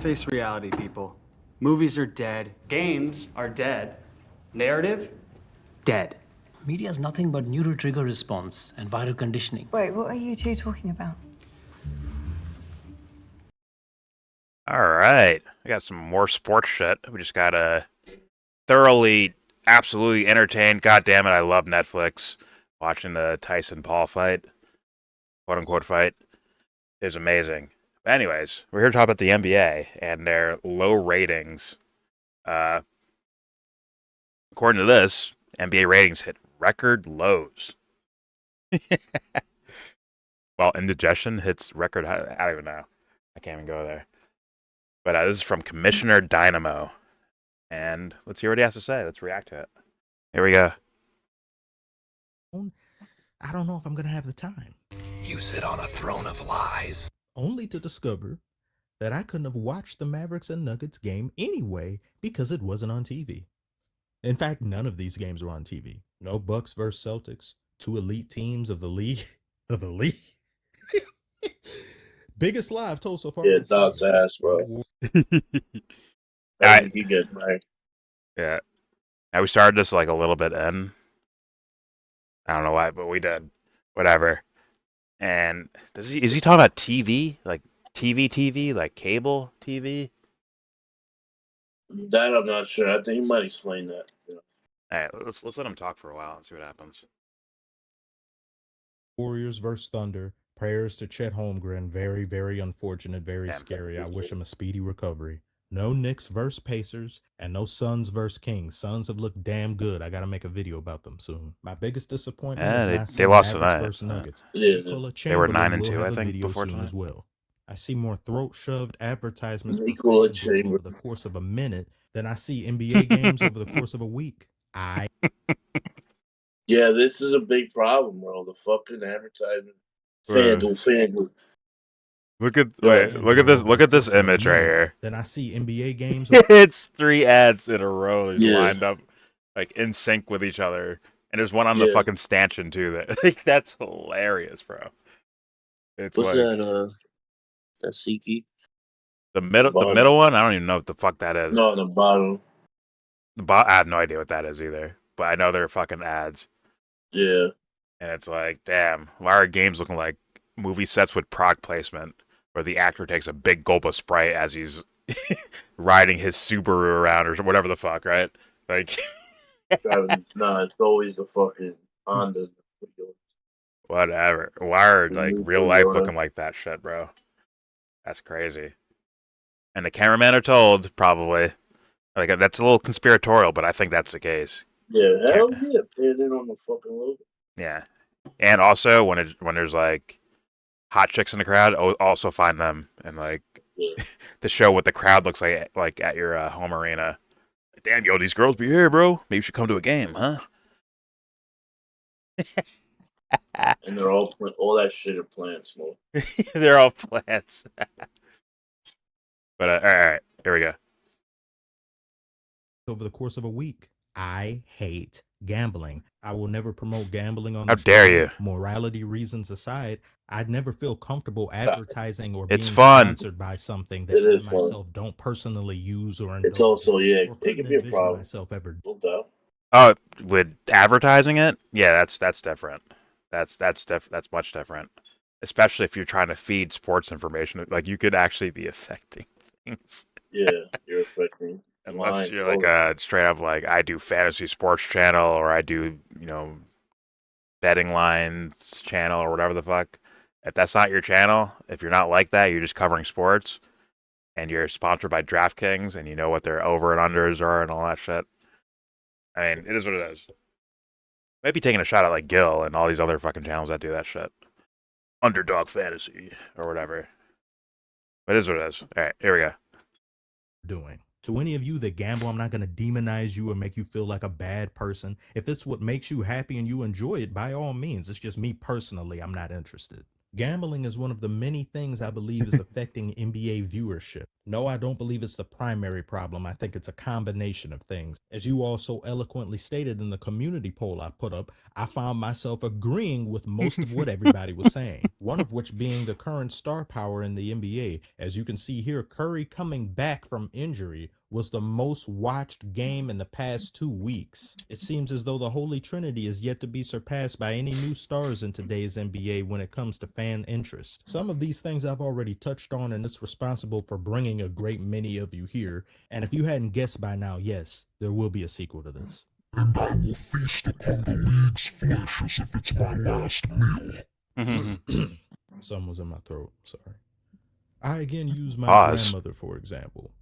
Face reality, people. Movies are dead. Games are dead. Narrative? Dead. Media is nothing but neural trigger response and viral conditioning. Wait, what are you two talking about? All right. I got some more sports shit. We just got thoroughly, absolutely entertained. God damn it, I love Netflix. Watching the Tyson Paul fight, quote unquote fight, is amazing. But anyways, we're here to talk about the NBA and their low ratings. According to this, NBA ratings hit record lows. Well, indigestion hits record high. I don't even know. I can't even go there. But this is from Commissioner Dynamo. And let's hear what he has to say. Let's react to it. Here we go. I don't know if I'm going to have the time. You sit on a throne of lies. Only to discover that I couldn't have watched the Mavericks and Nuggets game anyway because it wasn't on TV. In fact, none of these games were on TV. No Bucks versus Celtics, two elite teams of the league. Biggest lie I've told so far. Yeah, dog's ass, bro. I- You get right. Yeah. Now we started this like a little bit in. I don't know why, but we did. Whatever. And is he talking about TV? Like TV? Like cable TV? That I'm not sure. I think he might explain that. Yeah. All right, let's let him talk for a while and see what happens. Warriors versus Thunder. Prayers to Chet Holmgren. Very, very unfortunate. Very Damn. scary. I wish him a speedy recovery. No Knicks versus Pacers and no Suns versus Kings. Suns have looked damn good. I got to make a video about them soon. My biggest disappointment Yeah, is they not seeing lost Mavericks tonight. versus Nuggets. Yeah, Nicola They were Chamberlain 9-2, will have I a think, video before soon tonight. as well. I see more throat-shoved advertisements for Nicola FanDuel over Chamberlain. the course of a minute than I see NBA games over the course of a week. Yeah, this is a big problem, bro. The fucking advertisement. FanDuel. Look at Go wait, ahead. look at this image right here. Then I see NBA games. It's 3 ads in a row Yeah. lined up like in sync with each other. And there's one on the Yeah. fucking stanchion too. That like that's hilarious, bro. It's What's like that? That's Siki? the middle one. I don't even know what the fuck that is. No, the bottom. I have no idea what that is either. But I know they're fucking ads. Yeah. And it's like, damn, why are games looking like movie sets with product placement where the actor takes a big gulp of Sprite as he's riding his Subaru around or whatever the fuck, right? Like, Nah, it's always the fucking Honda. whatever. Why are like Mhm, real life Toyota. looking like that shit, bro? That's crazy. And the cameramen are told probably like that's a little conspiratorial, but I think that's the case. Yeah, hell yeah. Pay it in on the fucking logo. Yeah, and also when there's like hot chicks in the crowd, also find them and like Yeah. to show what the crowd looks like at your home arena. Damn, yo, these girls be here, bro. Maybe you should come to a game, huh? And they're all that shit are plants, man. They're all plants. But all right, here we go. over the course of a week. I hate gambling. I will never promote gambling on How this dare channel. you. Morality reasons aside, I'd never feel comfortable advertising or It's being fun. sponsored by something that It I is fun. myself don't personally use or It's indulge also, in, yeah, or it couldn't can be a envision problem. myself ever. No doubt. Oh, with advertising it, yeah, that's different. That's much different. Especially if you're trying to feed sports information, like you could actually be affecting things. Yeah, you're affecting. Unless Mine, you're like a straight up like I do fantasy sports channel or I do betting lines channel or whatever the fuck. If that's not your channel, if you're not like that, you're just covering sports, and you're sponsored by DraftKings and you know what their over and unders are and all that shit. I mean, it is what it is. Might be taking a shot at like Gil and all these other fucking channels that do that shit. Underdog Fantasy or whatever. But it is what it is. All right, here we go. Doing. To any of you that gamble, I'm not going to demonize you or make you feel like a bad person. If it's what makes you happy and you enjoy it, by all means. It's just me personally, I'm not interested. Gambling is one of the many things I believe is affecting NBA viewership. No, I don't believe it's the primary problem. I think it's a combination of things. As you also eloquently stated in the community poll I put up, I found myself agreeing with most of what everybody was saying. One of which being the current star power in the NBA. As you can see here, Curry coming back from injury was the most watched game in the past 2 weeks. It seems as though the Holy Trinity is yet to be surpassed by any new stars in today's NBA when it comes to fan interest. Some of these things I've already touched on, and it's responsible for bringing a great many of you here. And if you hadn't guessed by now, yes, there will be a sequel to this. And I will feast upon the league's flesh as if it's my last meal. Something was in my throat, sorry. I again use my Pause. grandmother, for example.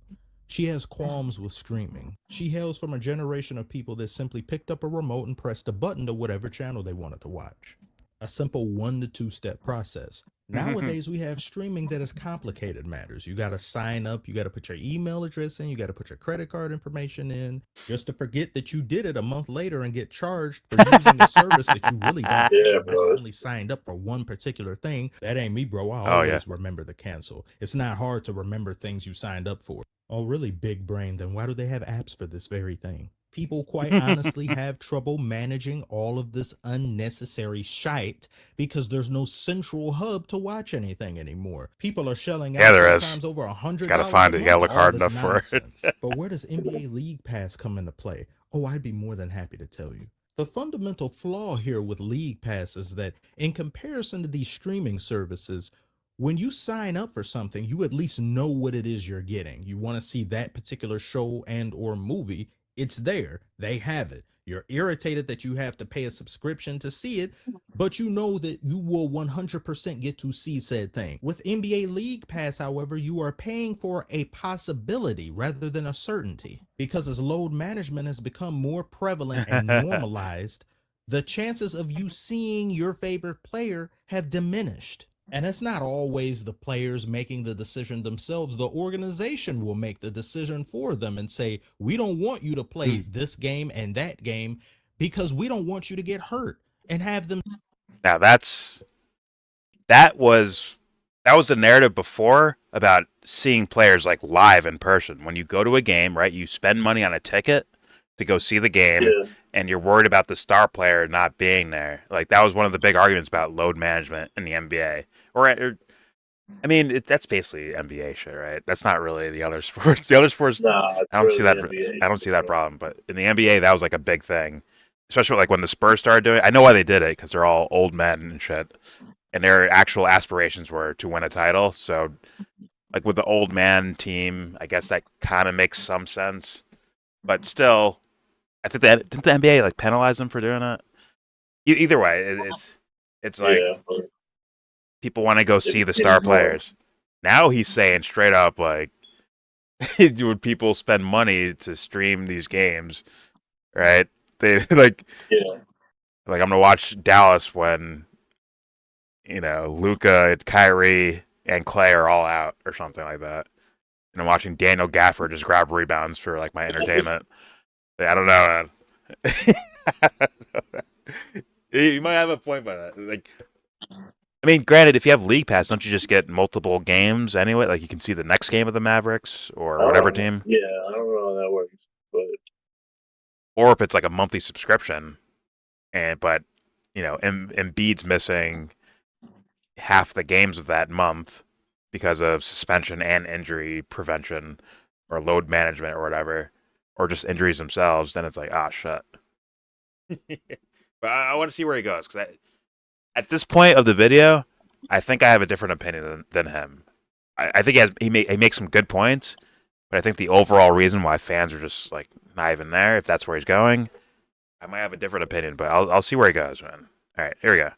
She has qualms with streaming. She hails from a generation of people that simply picked up a remote and pressed a button to whatever channel they wanted to watch. A simple 1 to 2 step process. Nowadays, we have streaming that is complicated matters. You got to sign up. You got to put your email address in. You got to put your credit card information in just to forget that you did it a month later and get charged for using a service that you really don't have. You only signed up for one particular thing. That ain't me, bro. I always remember to cancel. It's not hard to remember things you signed up for. Oh, really big brain. Then why do they have apps for this very thing? People quite honestly have trouble managing all of this unnecessary shite because there's no central hub to watch anything anymore. People are shelling out sometimes over $100. Gotta find it. You gotta look hard enough for it. But where does NBA League Pass come into play? Oh, I'd be more than happy to tell you. The fundamental flaw here with League Pass is that in comparison to these streaming services, when you sign up for something, you at least know what it is you're getting. You want to see that particular show and or movie, it's there. They have it. You're irritated that you have to pay a subscription to see it, but you know that you will 100% get to see said thing. With NBA League Pass, however, you are paying for a possibility rather than a certainty. Because as load management has become more prevalent and normalized, the chances of you seeing your favorite player have diminished. And it's not always the players making the decision themselves. The organization will make the decision for them and say, we don't want you to play this game and that game because we don't want you to get hurt, and have them. Now that was the narrative before about seeing players like live in person. When you go to a game, right, you spend money on a ticket to go see the game, and you're worried about the star player not being there. Like, that was one of the big arguments about load management in the NBA. I mean, that's basically NBA shit, right? That's not really the other sports. The other sports, I don't see that. I don't see that problem. But in the NBA, that was like a big thing, especially like when the Spurs started doing it. I know why they did it, because they're all old men and shit, and their actual aspirations were to win a title. So, like with the old man team, I guess that kind of makes some sense. But still, I think that didn't the NBA like penalize them for doing it? Either way, it's like people want to go see the star players. Now he's saying straight up, like, would people spend money to stream these games? Right? They like I'm gonna watch Dallas when Luka, Kyrie, and Clay are all out or something like that. And I'm watching Daniel Gafford just grab rebounds for like my entertainment. I don't know, man. You might have a point by that. Like, I mean, granted, if you have League Pass, don't you just get multiple games anyway? Like, you can see the next game of the Mavericks or whatever team. Yeah, I don't know how that works, but or if it's like a monthly subscription, but Embiid's missing half the games of that month because of suspension and injury prevention or load management or whatever, or just injuries themselves, then it's like, shit. But I want to see where he goes, because at this point of the video, I think I have a different opinion than him. I think he makes some good points, but I think the overall reason why fans are just like not even there, if that's where he's going, I might have a different opinion, but I'll see where he goes, man. All right, here we go.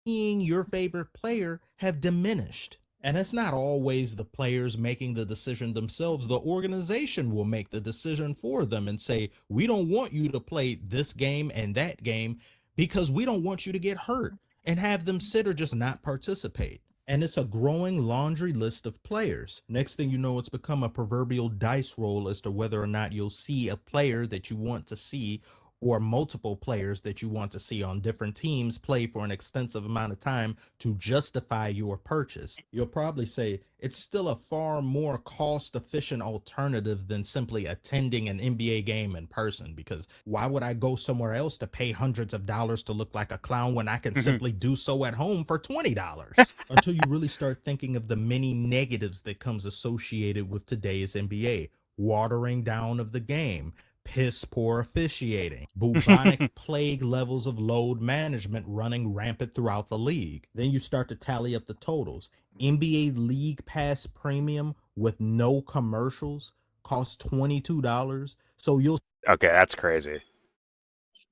Seeing your favorite player have diminished. And it's not always the players making the decision themselves. The organization will make the decision for them and say, we don't want you to play this game and that game because we don't want you to get hurt, and have them sit or just not participate. And it's a growing laundry list of players. Next thing you know, it's become a proverbial dice roll as to whether or not you'll see a player that you want to see, or multiple players that you want to see on different teams play for an extensive amount of time to justify your purchase. You'll probably say it's still a far more cost-efficient alternative than simply attending an NBA game in person, because why would I go somewhere else to pay hundreds of dollars to look like a clown when I can simply do so at home for $20? Until you really start thinking of the many negatives that comes associated with today's NBA. Watering down of the game, piss poor officiating, bubonic plague levels of load management running rampant throughout the league. Then you start to tally up the totals. NBA League Pass Premium with no commercials costs $22. So you'll Okay, that's crazy.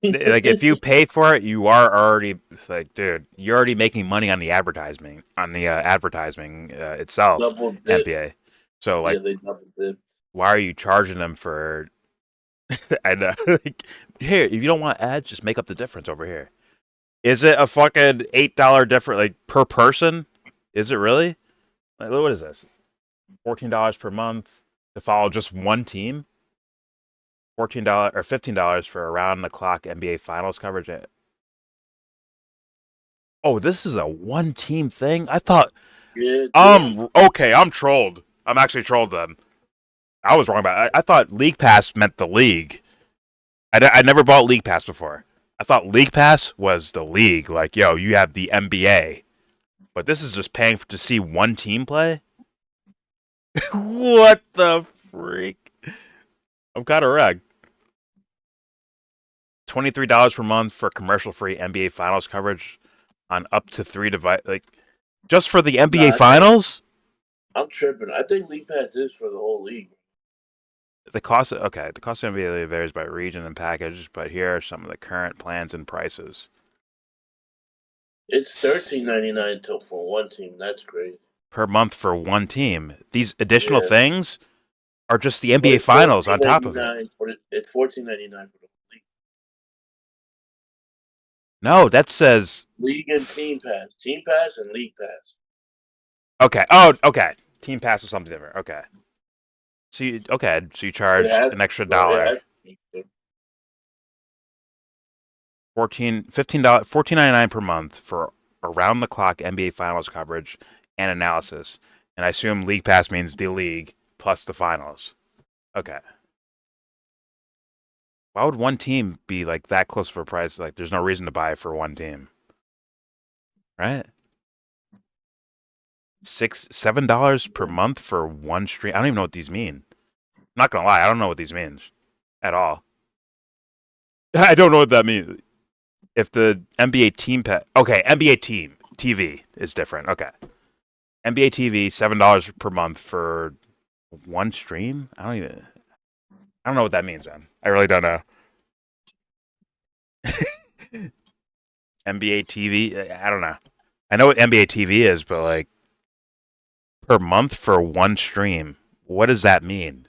Like, if you pay for it, you are already, it's like, dude, you're already making money on the advertising, itself. Double dip. NBA. So, like, Yeah, they double dipped. why are you charging them for? I know. Like, here, if you don't want ads, just make up the difference over here. Is it a fucking $8 difference, like, per person? Is it really? Like, what is this? $14 per month to follow just one team? $14 or $15 for around the clock NBA Finals coverage. Oh, this is a one team thing. I thought. Yeah, Okay, I'm trolled. I'm actually trolled then. I was wrong about it. I thought League Pass meant the league. I never bought League Pass before. I thought League Pass was the league. Like, yo, you have the NBA. But this is just paying to see one team play? What the freak? I'm kind of wrecked. $23 per month for commercial-free NBA Finals coverage on up to 3 devices. Like, just for the NBA Finals? I'm tripping. I think League Pass is for the whole league. The cost of NBA League varies by region and package, but here are some of the current plans and prices. It's $13.99 for one team. That's great. Per month for one team. These additional things are just the NBA Finals on top of it. It's $14.99 for the league. No, that says League and Team Pass. Team Pass and League Pass. okay. Oh, okay. Team Pass is something different. Okay. So you charge an extra $1. $14.99 per month for around the clock NBA Finals coverage and analysis. And I assume League Pass means the league plus the finals. Okay. Why would one team be like that close for a price? Like, there's no reason to buy it for one team. Right? $7 per month for one stream. I don't even know what these mean. I'm not gonna lie, I don't know what these means at all. I don't know what that means. If the NBA team NBA team TV is different. Okay. NBA TV, $7 per month for one stream? I don't know what that means, man. I really don't know. NBA TV, I don't know. I know what NBA TV is, but like per month for one stream, what does that mean?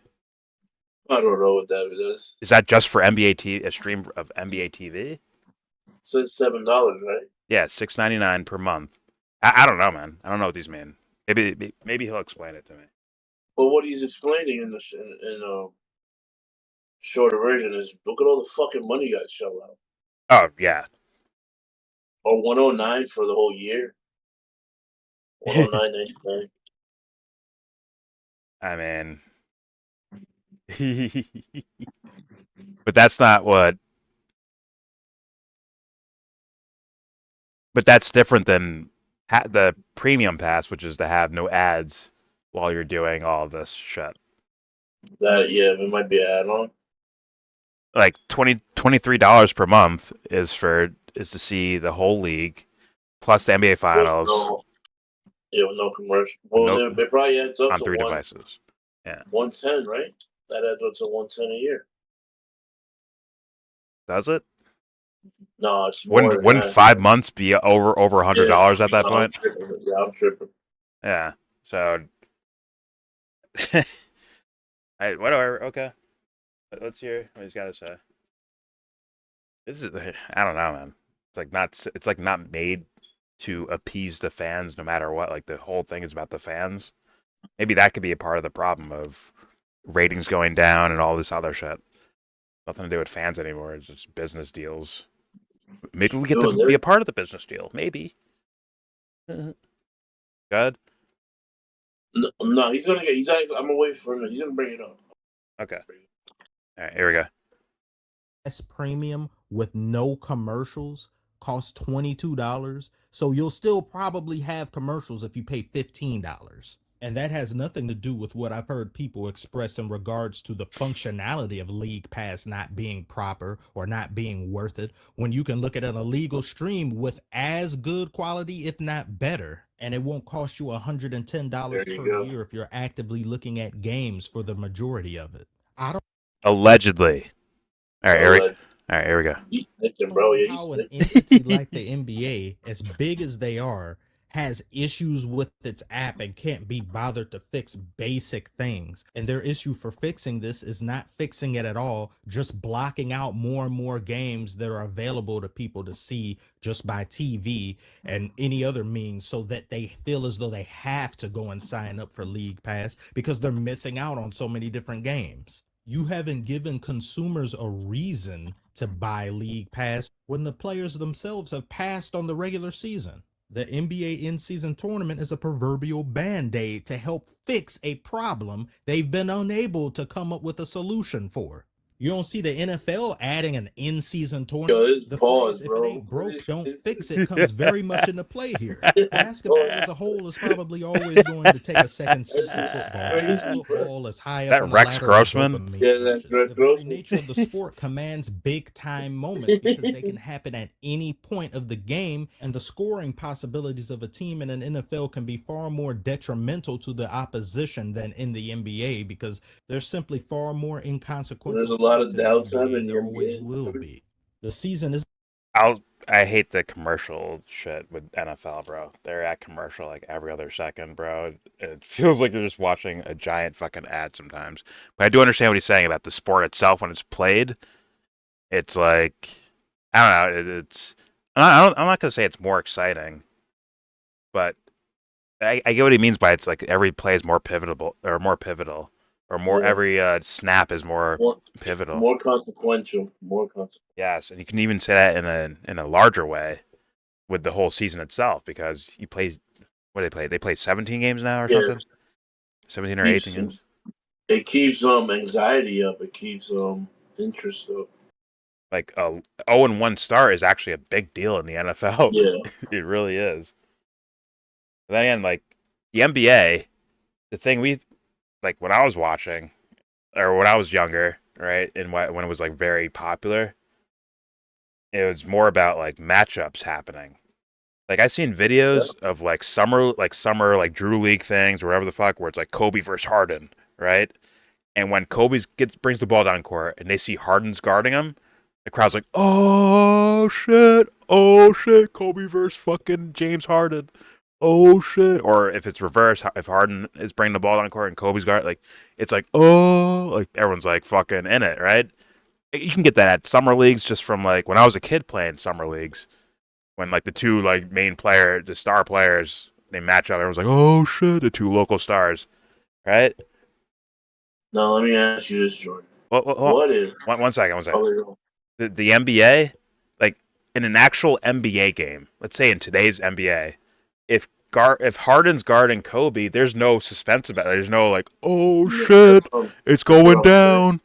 I don't know what that is. Is that just for NBA TV, a stream of NBA TV? It says $7, right? Yeah, $6.99 per month. I don't know, man. I don't know what these mean. Maybe he'll explain it to me. Well, what he's explaining in the shorter version is look at all the fucking money you got to shell out. Oh yeah. Or $109 for the whole year. $109.99. I mean, but that's not what. But that's different than the premium pass, which is to have no ads while you're doing all of this shit. It might be an add-on. Like $23 per month is to see the whole league, plus the NBA Finals. With no commercial. Well, it probably adds up on to 3 devices. Yeah, 110, right? That adds up to 110 a year. Does it? No, it's more. Wouldn't 5 months be over $100 at that point? I'm tripping. Yeah. So, whatever. Okay. Let's hear what he's got to say. This is, I don't know, man. It's like not made to appease the fans, no matter what. Like, the whole thing is about the fans. Maybe that could be a part of the problem of ratings going down and all this other shit. Nothing to do with fans anymore. It's just business deals. Maybe we get Dude, to be a part of the business deal. Maybe. Good. No, he's gonna get. He's actually. I'm gonna wait for him. He's gonna bring it up. Okay. All right. Here we go. Premium with no commercials costs $22. So you'll still probably have commercials if you pay $15. And that has nothing to do with what I've heard people express in regards to the functionality of League Pass not being proper or not being worth it, when you can look at an illegal stream with as good quality, if not better, and it won't cost you $110 per year if you're actively looking at games for the majority of it. I don't Allegedly. All right. Here we go. He's snitching, bro. Yeah, he's how an snitching. entity like the NBA, as big as they are, has issues with its app and can't be bothered to fix basic things. And their issue for fixing this is not fixing it at all, just blocking out more and more games that are available to people to see just by TV and any other means, so that they feel as though they have to go and sign up for League Pass because they're missing out on so many different games. You haven't given consumers a reason to buy League Pass when the players themselves have passed on the regular season. The NBA in-season tournament is a proverbial band-aid to help fix a problem they've been unable to come up with a solution for. You don't see the NFL adding an in-season tournament. The phrase, if it ain't broke, don't fix it, comes very much into play here. Basketball as a whole is probably always going to take a second seat to football. Football is high up on the Rex ladder Grossman? of dopamine. Yeah, that's Rex The very Grossman. nature of the sport commands big-time moments because they can happen at any point of the game, and the scoring possibilities of a team in an NFL can be far more detrimental to the opposition than in the NBA, because there's simply far more inconsequential. There's a lot of points in the downtime NBA, in the there always NBA. will be. The season is I hate the commercial shit with NFL, bro. They're at commercial like every other second, bro. It feels like you're just watching a giant fucking ad sometimes. But I do understand what he's saying about the sport itself when it's played. It's like, I don't know. I'm not gonna say it's more exciting, but I get what he means by it's like every play is more pivotal, Yeah. every snap is more pivotal. More consequential. Yes, and you can even say that in a larger way with the whole season itself, because you play, what do they play? They play 17 games now or Yeah. something? 17 or 18 games? It keeps anxiety up. It keeps interest up. Like a 0-1 start is actually a big deal in the NFL. Yeah. It really is. But then again, like the NBA, the thing like when I was watching, or when I was younger, right, and when it was like very popular, it was more about like matchups happening. Like I've seen videos of like summer like Drew League things or whatever the fuck, where it's like Kobe versus Harden, right? And when Kobe brings the ball down court and they see Harden's guarding him, the crowd's like, oh shit, Kobe versus fucking James Harden, oh shit. Or if it's reverse, if Harden is bringing the ball down court and Kobe's guard, like it's like, oh, like everyone's like fucking in it, right? You can get that at summer leagues, just from like when I was a kid playing summer leagues, when like the two like the star players, they match up. Everyone's like, oh shit, the two local stars, right? Now let me ask you this, Jordan. What if? One second. The NBA, like in an actual NBA game, let's say in today's NBA, if Harden's guarding Kobe, there's no suspense about it. There's no like, oh shit, it's going down.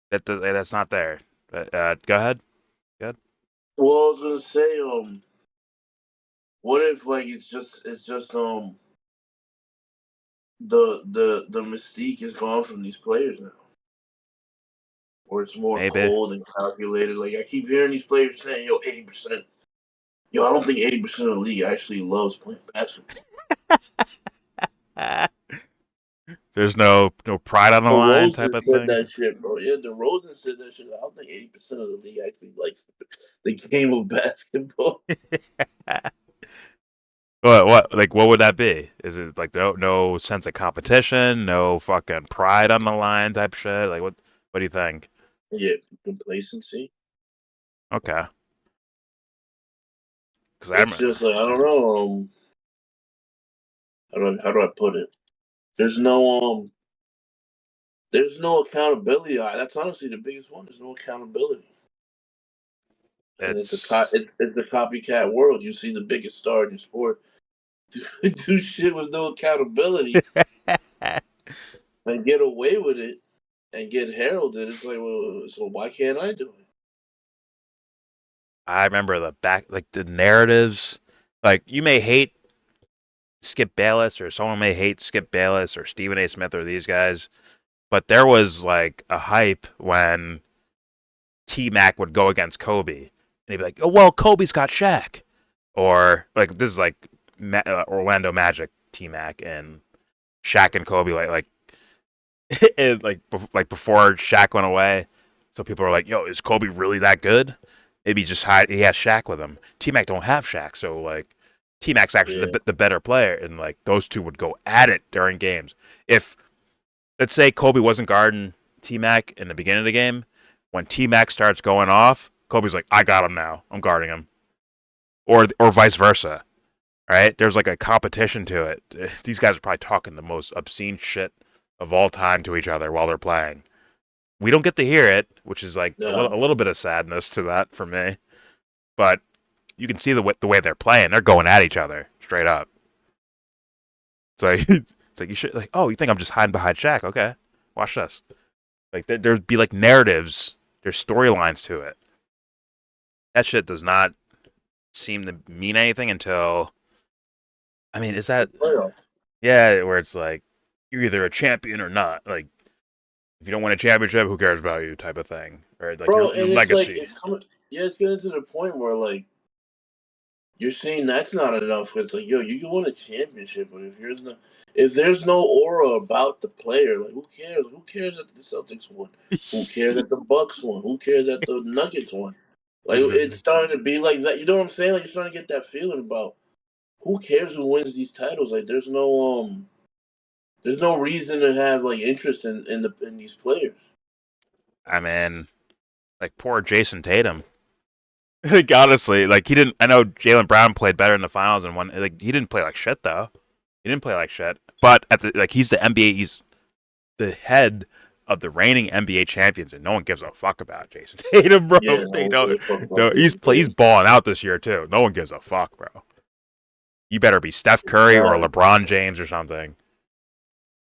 That's not there. Go ahead. Good. Well, I was gonna say, what if like it's just the mystique is gone from these players now, or it's more cold and calculated. Like I keep hearing these players saying, "Yo, 80%." Yo, I don't think 80% of the league actually loves playing basketball. There's no pride on the line type of thing. That shit, bro. Yeah, DeRozan said that shit. I don't think 80% of the league actually likes the game of basketball. What would that be? Is it like no sense of competition, no fucking pride on the line type shit? Like what do you think? Yeah, complacency. Okay. It's just like, I don't know. How do I put it? There's no There's no accountability. That's honestly the biggest one. There's no accountability. And it's a copycat world. You see the biggest star in your sport do shit with no accountability and get away with it and get heralded. It's like, well, so why can't I do it? I remember the narratives. Like, you may hate Skip Bayless, or someone may hate Skip Bayless or Stephen A. Smith or these guys, but there was like a hype when T-Mac would go against Kobe, and he'd be like, "Oh well, Kobe's got Shaq," or like this is like Orlando Magic T-Mac and Shaq and Kobe like before Shaq went away. So people are like, "Yo, is Kobe really that good?" Maybe he has Shaq with him. T-Mac don't have Shaq, so like T-Mac's actually the better player, and like those two would go at it during games. If let's say Kobe wasn't guarding T-Mac in the beginning of the game, when T-Mac starts going off, Kobe's like, "I got him now. I'm guarding him," or vice versa. Right? There's like a competition to it. These guys are probably talking the most obscene shit of all time to each other while they're playing. We don't get to hear it, which is like a little bit of sadness to that for me. But you can see the way they're playing. They're going at each other straight up. It's like you should you think I'm just hiding behind Shaq? Okay, watch this. Like there'd be like narratives. There's storylines to it. That shit does not seem to mean anything until. I mean, is that? Yeah, where it's like you're either a champion or not. Like, if you don't win a championship, who cares about you? Type of thing, or like your legacy. It's getting to the point where like you're saying that's not enough. It's like, yo, you can win a championship, but if there's no aura about the player, like who cares? Who cares that the Celtics won? Who cares that the Bucks won? Who cares that the Nuggets won? Like it's starting to be like that. You know what I'm saying? Like you're starting to get that feeling about who cares who wins these titles. Like there's no reason to have like interest in these players. I mean, like poor Jason Tatum. Like honestly, like he didn't. I know Jaylen Brown played better in the finals and won. Like he didn't play like shit though. He didn't play like shit. But he's the NBA. He's the head of the reigning NBA champions, and no one gives a fuck about Jason Tatum, bro. Yeah, they don't. No, he's balling out this year too. No one gives a fuck, bro. You better be Steph Curry or LeBron James or something.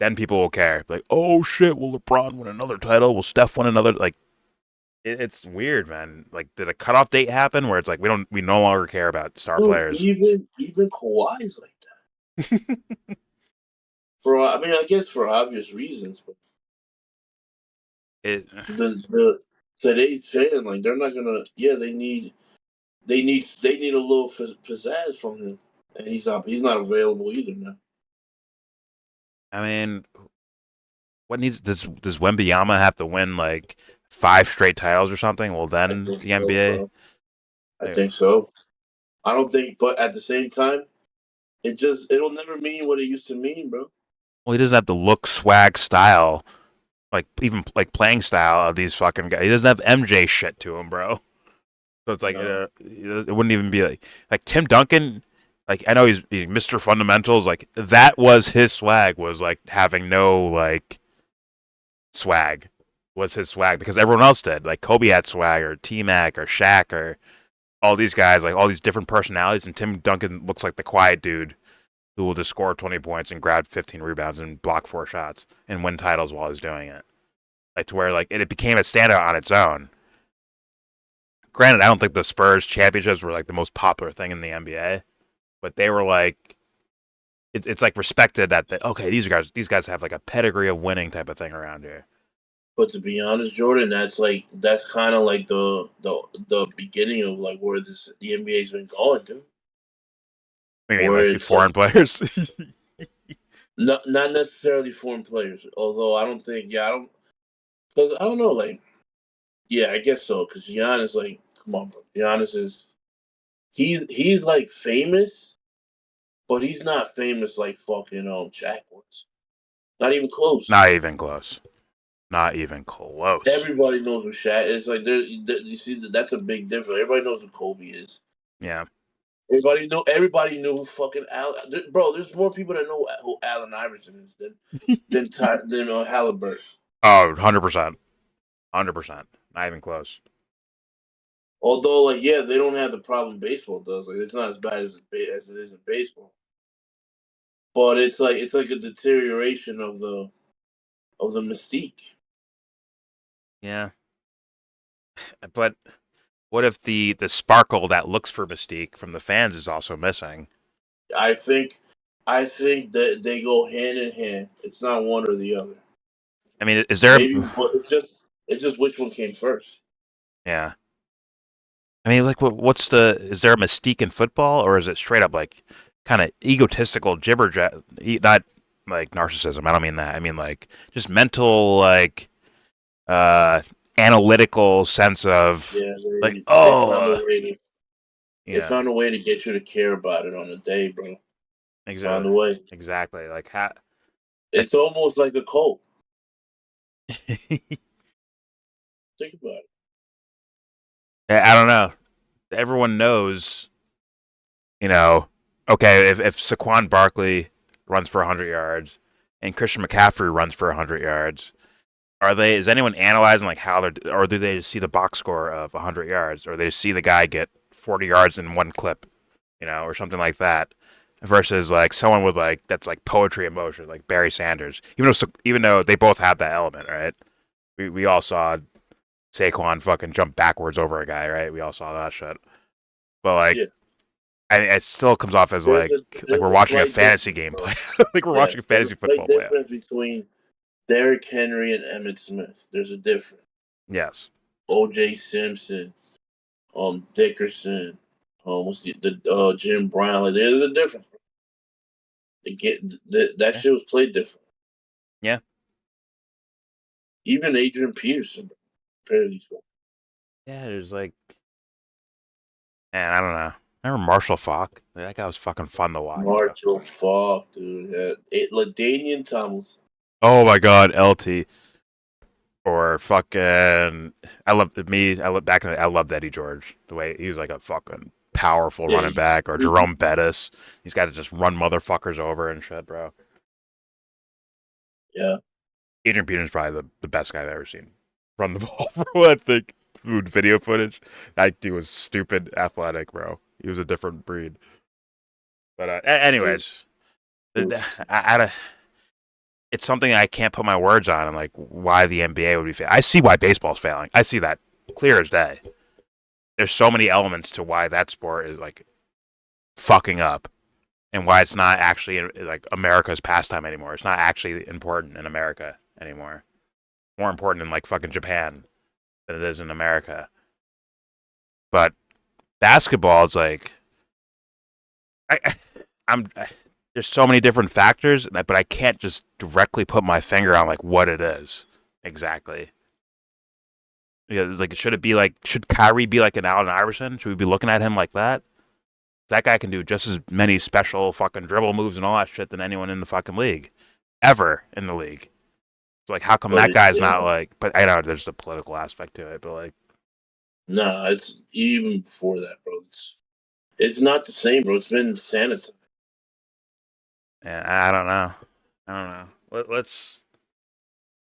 Then people will care. Like, oh shit, will LeBron win another title? Will Steph win another? Like, it's weird, man. Like, did a cutoff date happen where it's like we no longer care about star players? Even Kawhi's like that. I guess for obvious reasons, but today's fan, like they're not gonna. Yeah, they need a little pizzazz from him, and he's not available either now. I mean, does Wembanyama have to win like 5 straight titles or something? Well, then the NBA. I think so. I don't think, but at the same time, it'll never mean what it used to mean, bro. Well, he doesn't have the look, swag, style, like even like playing style of these fucking guys. He doesn't have MJ shit to him, bro. So it's like it wouldn't even be like Tim Duncan. Like I know he's Mr. Fundamentals. Like that was his swag. Was like having no like swag. Was his swag because everyone else did. Like Kobe had swag, or T-Mac, or Shaq, or all these guys. Like all these different personalities. And Tim Duncan looks like the quiet dude who will just score 20 points and grab 15 rebounds and block 4 shots and win titles while he's doing it. Like to where like it became a standout on its own. Granted, I don't think the Spurs championships were like the most popular thing in the NBA, but they were like, it's like respected that these guys have like a pedigree of winning type of thing around here. But to be honest, Jordan, that's kind of like the beginning of like where the NBA's been going to. I mean, like foreign players. Not necessarily foreign players, although I don't think. Because I don't know, like, yeah, I guess so. Because Giannis, like, come on, bro. Giannis is he's like famous, but he's not famous like fucking Shaq was. Not even close. Not even close. Not even close. Everybody knows who Shaq is. Like, you see, that's a big difference. Everybody knows who Kobe is. Yeah. Everybody knew who fucking bro. There's more people that know who Allen Iverson is than Halliburton. Oh, 100%. 100%. Not even close. Although, like, yeah, they don't have the problem baseball does. Like, it's not as bad as it is in baseball. But it's like a deterioration of the mystique. Yeah. But what if the sparkle that looks for mystique from the fans is also missing? I think that they go hand in hand. It's not one or the other. I mean, is there Maybe, but it's just which one came first. Yeah. I mean, like, is there a mystique in football, or is it straight up like kind of egotistical gibber, not like narcissism? I don't mean that. I mean like just mental, like, analytical sense of Yeah, like, they found oh, a way to they yeah, found a way to get you to care about it on the day, bro. Found exactly, a way. exactly. Like, It's almost like a cult. Think about it. I don't know. Everyone knows, you know. Okay, if Saquon Barkley runs for 100 yards and Christian McCaffrey runs for 100 yards, is anyone analyzing like how they're, or do they just see the box score of 100 yards, or they just see the guy get 40 yards in one clip, or something like that, versus like someone with like that's like poetry in motion, like Barry Sanders, even though they both have that element, right? We all saw Saquon fucking jump backwards over a guy, right? We all saw that shit, but like. Yeah. It still comes off as There's like we're watching a slight fantasy game difference, play, like we're watching a fantasy there's a football slight play. difference between Derrick Henry and Emmitt Smith. There's a difference. Yes. O.J. Simpson, Dickerson, what's the Jim Brown? Like, there's a difference. That shit was played different. Yeah. Even Adrian Peterson, apparently. Yeah, there's like, man, I don't know. Remember Marshall Falk? That guy was fucking fun to watch. Marshall Falk, dude. LaDainian Tomlinson. Oh my god, LT. Or fucking, I loved Eddie George. The way he was like a fucking powerful running back. Or Jerome Bettis. He's got to just run motherfuckers over and shit, bro. Yeah. Adrian Peterson's probably the best guy I've ever seen run the ball for what I think. Food video footage. That dude was stupid athletic, bro. He was a different breed. But anyways, it's something I can't put my words on, and like why the NBA would be failing. I see why baseball's failing. I see that clear as day. There's so many elements to why that sport is like fucking up, and why it's not actually like America's pastime anymore. It's not actually important in America anymore. More important in like fucking Japan than it is in America. But basketball is like, there's so many different factors, but I can't just directly put my finger on like what it is exactly. Yeah, it's like, should Kyrie be like an Allen Iverson? Should we be looking at him like that? That guy can do just as many special fucking dribble moves and all that shit than anyone in the fucking league, ever in the league. It's like, how come that guy's not like? But I know there's the political aspect to it, but like, nah, it's even before that, bro. It's not the same, bro. It's been sanitized. and I don't know. Let's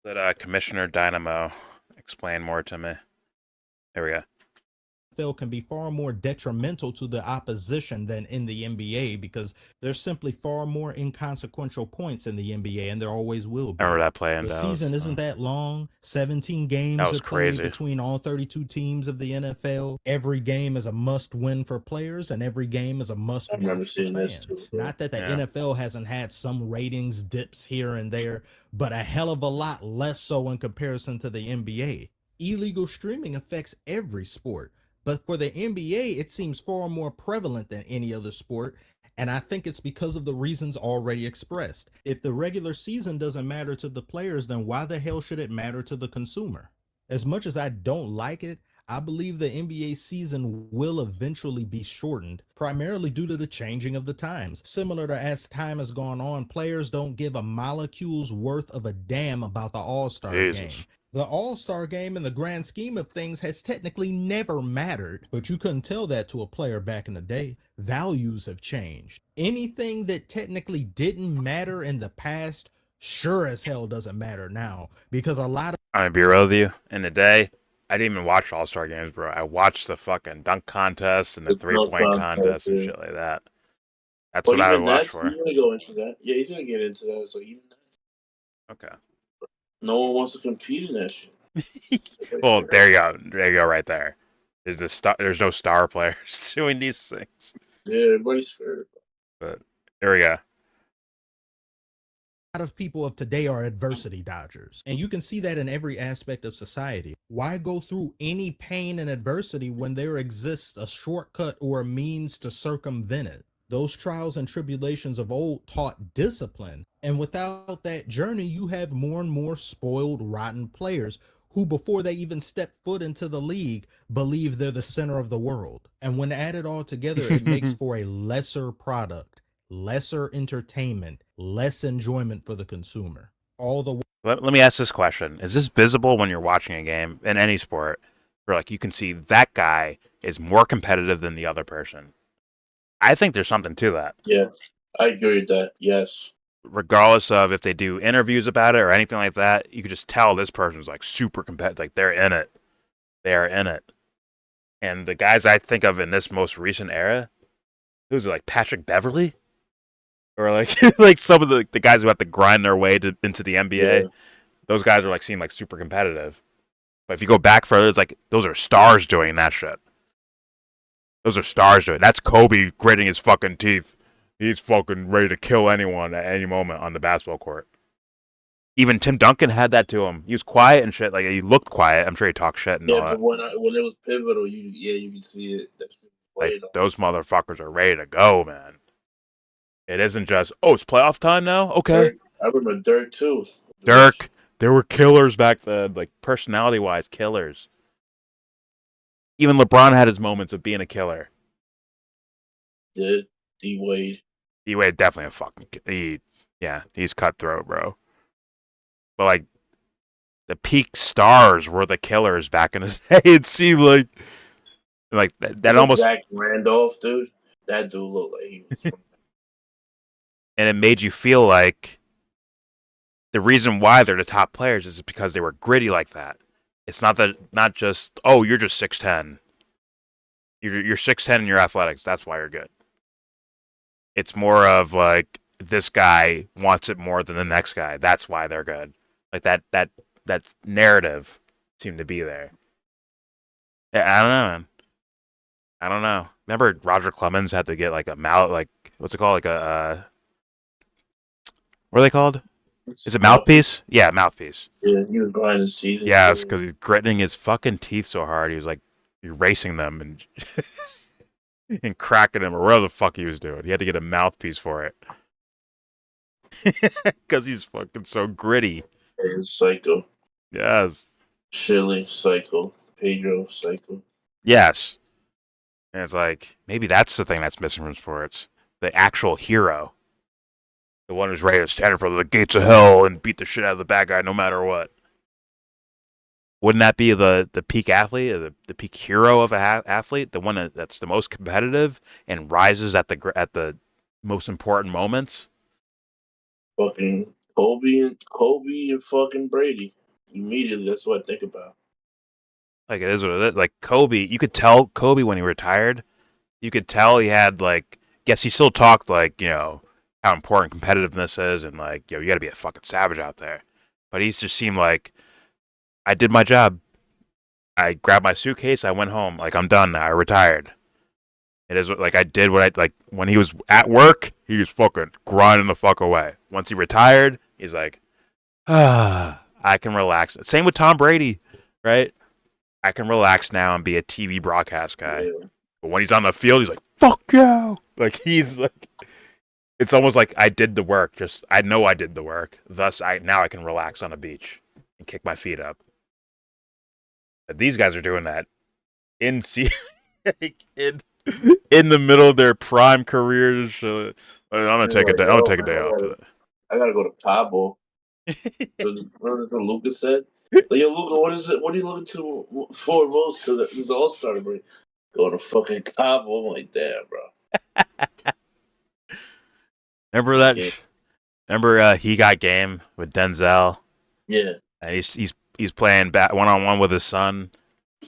let Commissioner Dynamo explain more to me. Here we go. NFL can be far more detrimental to the opposition than in the NBA because there's simply far more inconsequential points in the NBA, and there always will be. I remember that play in The Dallas. season isn't that long. 17 games That was are played crazy. between all 32 teams of the NFL. Every game is a must-win for players, and every game is a must-watch for fans. Not that the NFL hasn't had some ratings dips here and there, but a hell of a lot less so in comparison to the NBA. Illegal streaming affects every sport. But for the NBA, it seems far more prevalent than any other sport, and I think it's because of the reasons already expressed. If the regular season doesn't matter to the players, then why the hell should it matter to the consumer? As much as I don't like it, I believe the NBA season will eventually be shortened, primarily due to the changing of the times. Similar to as time has gone on, players don't give a molecule's worth of a damn about the All-Star game. The All-Star game in the grand scheme of things has technically never mattered, but you couldn't tell that to a player back in the day. Values have changed. Anything that technically didn't matter in the past sure as hell doesn't matter now because a lot of I'm gonna be real with you. In the day, I didn't even watch All-Star games, bro. I watched the fucking dunk contest and the It's no 3-point contest. contest and Yeah. shit like that. That's But what I would even watch that, he's for. gonna go into that. Yeah, he's gonna get into that. So even that, Okay. no one wants to compete in that shit. Well, there you go. There you go, right there. There's no star players doing these things. Yeah, everybody's scared. But there we go. of people of today are adversity dodgers. And you can see that in every aspect of society. Why go through any pain and adversity when there exists a shortcut or a means to circumvent it? Those trials and tribulations of old taught discipline. And without that journey, you have more and more spoiled, rotten players who, before they even step foot into the league, believe they're the center of the world. And when added all together, it makes for a lesser product, lesser entertainment, less enjoyment for the consumer. All the Let me ask this question. Is this visible when you're watching a game in any sport where like you can see that guy is more competitive than the other person? I think there's something to that. Yeah, I agree with that. Yes. Regardless of if they do interviews about it or anything like that, you can just tell this person's like super competitive. Like they're in it. They are in it. And the guys I think of in this most recent era, who's like Patrick Beverley? Or like like some of the guys who have to grind their way into the NBA. Yeah. Those guys are like seem like super competitive. But if you go back further, it's like those are stars doing that shit. Those are stars doing it. That's Kobe gritting his fucking teeth. He's fucking ready to kill anyone at any moment on the basketball court. Even Tim Duncan had that to him. He was quiet and shit. Like he looked quiet. I'm sure he talked shit and all Yeah, that. but when it was pivotal, you can see it. That's Like those motherfuckers are ready to go, man. It isn't just it's playoff time now. Okay, Dirk, I remember Dirk too. Dirk. They were killers back then, like personality-wise, killers. Even LeBron had his moments of being a killer. Did D Wade? D Wade definitely a fucking he's cutthroat, bro. But like the peak stars were the killers back in the day. It seemed like that almost Zach Randolph, dude. That dude looked like he was. And it made you feel like the reason why they're the top players is because they were gritty like that. It's not just you're just 6'10". You're 6'10" in your athletics. That's why you're good. It's more of like this guy wants it more than the next guy. That's why they're good. Like that narrative seemed to be there. Yeah, I don't know, man. I don't know. Remember Roger Clemens had to get like what's it called? Like a what are they called? Is it mouthpiece? Yeah, mouthpiece. Yeah, he was grinding his teeth. Yeah, it's because he's gritting his fucking teeth so hard. He was like erasing them and and cracking them or whatever the fuck he was doing. He had to get a mouthpiece for it because he's fucking so gritty. He's psycho. Yes. Chile, psycho. Pedro, psycho. Yes. And it's like maybe that's the thing that's missing from sports: the actual hero, the one who's ready to stand in front of the gates of hell and beat the shit out of the bad guy no matter what. Wouldn't that be the peak athlete, or the peak hero of an athlete, the one that's the most competitive and rises at the most important moments? Fucking Kobe and fucking Brady. Immediately, that's what I think about. Like it is what it is. Like Kobe, you could tell Kobe when he retired. You could tell he had he still talked how important competitiveness is and you got to be a fucking savage out there. But he just seemed like I did my job. I grabbed my suitcase. I went home. Like I'm done now. I retired. It is like I did what I when he was at work. He was fucking grinding the fuck away. Once he retired, he's like, I can relax. Same with Tom Brady, right? I can relax now and be a TV broadcast guy. Yeah. But when he's on the field, he's like, fuck you. Like he's like, it's almost like I did the work. Just I know I did the work. Thus, now I can relax on a beach and kick my feet up. But these guys are doing that in in the middle of their prime careers. I'm gonna take a day. I'm gonna take a day off today. I gotta go to Cabo. Remember what Lucas said? Like, yo, Luca, what is it? What are you looking for most to this All-Star break? Go to fucking Cabo. I'm like, damn, bro. Remember that? Remember he got game with Denzel, Yeah, and he's playing one-on-one with his son,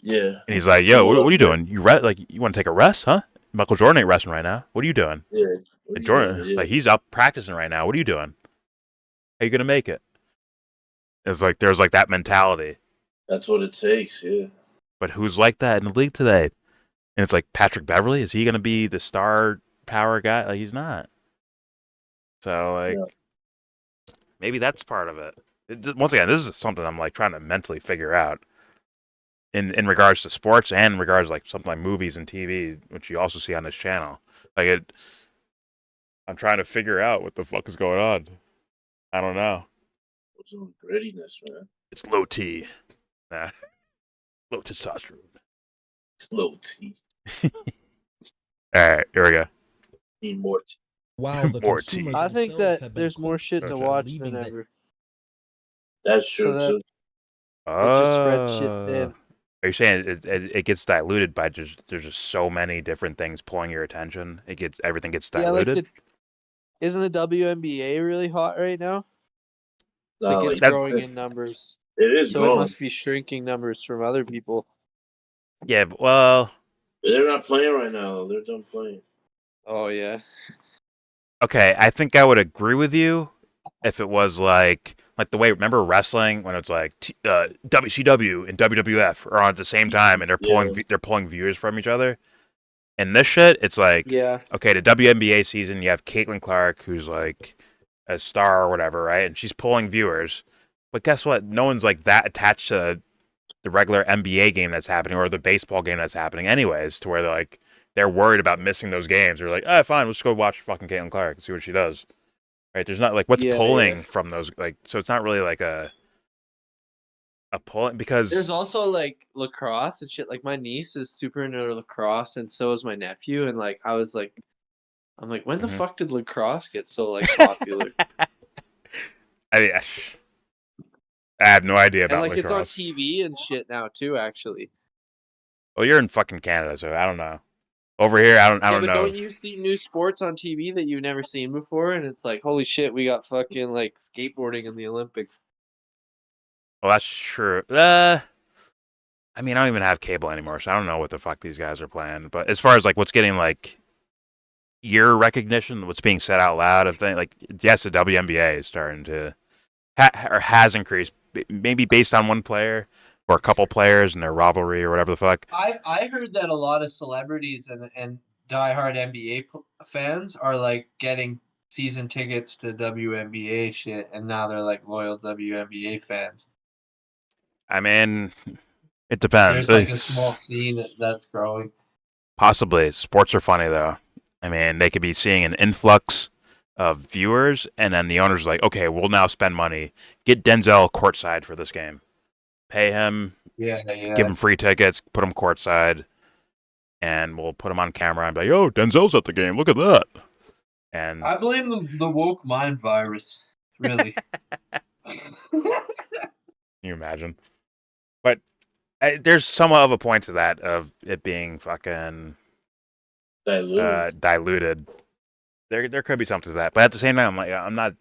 yeah. and he's like, "Yo, what are you doing? You want to take a rest, huh? Michael Jordan ain't resting right now. What are you doing? Yeah. What are And you doing? Jordan, Yeah. like he's up practicing right now. What are you doing? How you gonna make it?" It's like there's like that mentality. That's what it takes, yeah. But who's like that in the league today? And it's like Patrick Beverly. Is he gonna be the star power guy? Like he's not. So like maybe that's part of it. Once again, this is something I'm like trying to mentally figure out in regards to sports and in regards to, like something like movies and TV, which you also see on this channel. Like I'm trying to figure out what the fuck is going on. I don't know. What's on grittiness, man? It's low T. Nah. Low testosterone. Low T. All right, here we go. Need more T. While the More consumers tea. I think themselves that have been there's more coached shit to into watch believing than that ever. That's true, So that- too. It just spreads shit thin. Are you saying it gets diluted by there's just so many different things pulling your attention? Everything gets Yeah, like diluted. isn't the WNBA really hot right now? No, Like it's like, growing in numbers. it is So growing. it must be shrinking numbers from other people. Yeah, well, They're not playing right now, though. They're done playing. Oh yeah. okay. I think I would agree with you if it was like the way remember wrestling when it's like WCW and WWF are on at the same time and they're pulling viewers from each other. And this shit, it's like Yeah. okay, the WNBA season, you have Caitlin Clark who's like a star or whatever, right? And she's pulling viewers. But guess what? No one's like that attached to the regular NBA game that's happening or the baseball game that's happening anyways, to where they're worried about missing those games. They're like, fine, let's go watch fucking Caitlin Clark and see what she does. Right? There's not like what's pulling from those so it's not really like a pulling because There's also like lacrosse and shit. Like my niece is super into lacrosse and so is my nephew. And like I'm like, when the fuck did lacrosse get so like popular? I have no idea about And like lacrosse. it's on TV and shit now too, actually. Well, you're in fucking Canada, so I don't know. Over here, I don't but know. Don't you see new sports on TV that you've never seen before? And it's like, holy shit, we got fucking like skateboarding in the Olympics. Well, that's true. I mean, I don't even have cable anymore, so I don't know what the fuck these guys are playing. But as far as like what's getting like ear recognition, what's being said out loud of things, like yes, the WNBA is starting to or has increased, maybe based on one player or a couple players and their rivalry or whatever the fuck. I heard that a lot of celebrities and diehard NBA fans are like getting season tickets to WNBA shit, and now they're like loyal WNBA fans. I mean, it depends. There's like a small scene that's growing. Possibly. Sports are funny though. I mean, they could be seeing an influx of viewers, and then the owner's like, okay, we'll now spend money. Get Denzel courtside for this game. Pay him. Yeah. Give him free tickets. Put him courtside. And we'll put him on camera and be like, yo, Denzel's at the game. Look at that. And I blame the woke mind virus. Really. Can you imagine? But there's somewhat of a point to that of it being fucking diluted. There could be something to that, but at the same time, I'm not.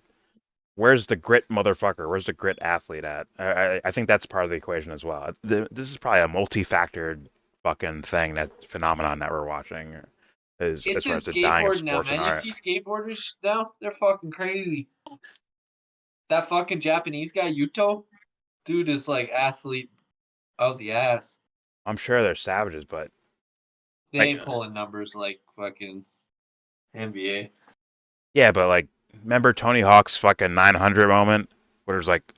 Where's the grit motherfucker? Where's the grit athlete at? I think that's part of the equation as well. This is probably a multi-factored fucking thing, that phenomenon that we're watching. It's in skateboarding now, man. You see skateboarders now? They're fucking crazy. That fucking Japanese guy, Yuto, dude is like athlete out the ass. I'm sure they're savages, but they ain't pulling numbers like fucking NBA. Yeah, but like, remember Tony Hawk's fucking 900 moment, where it's like,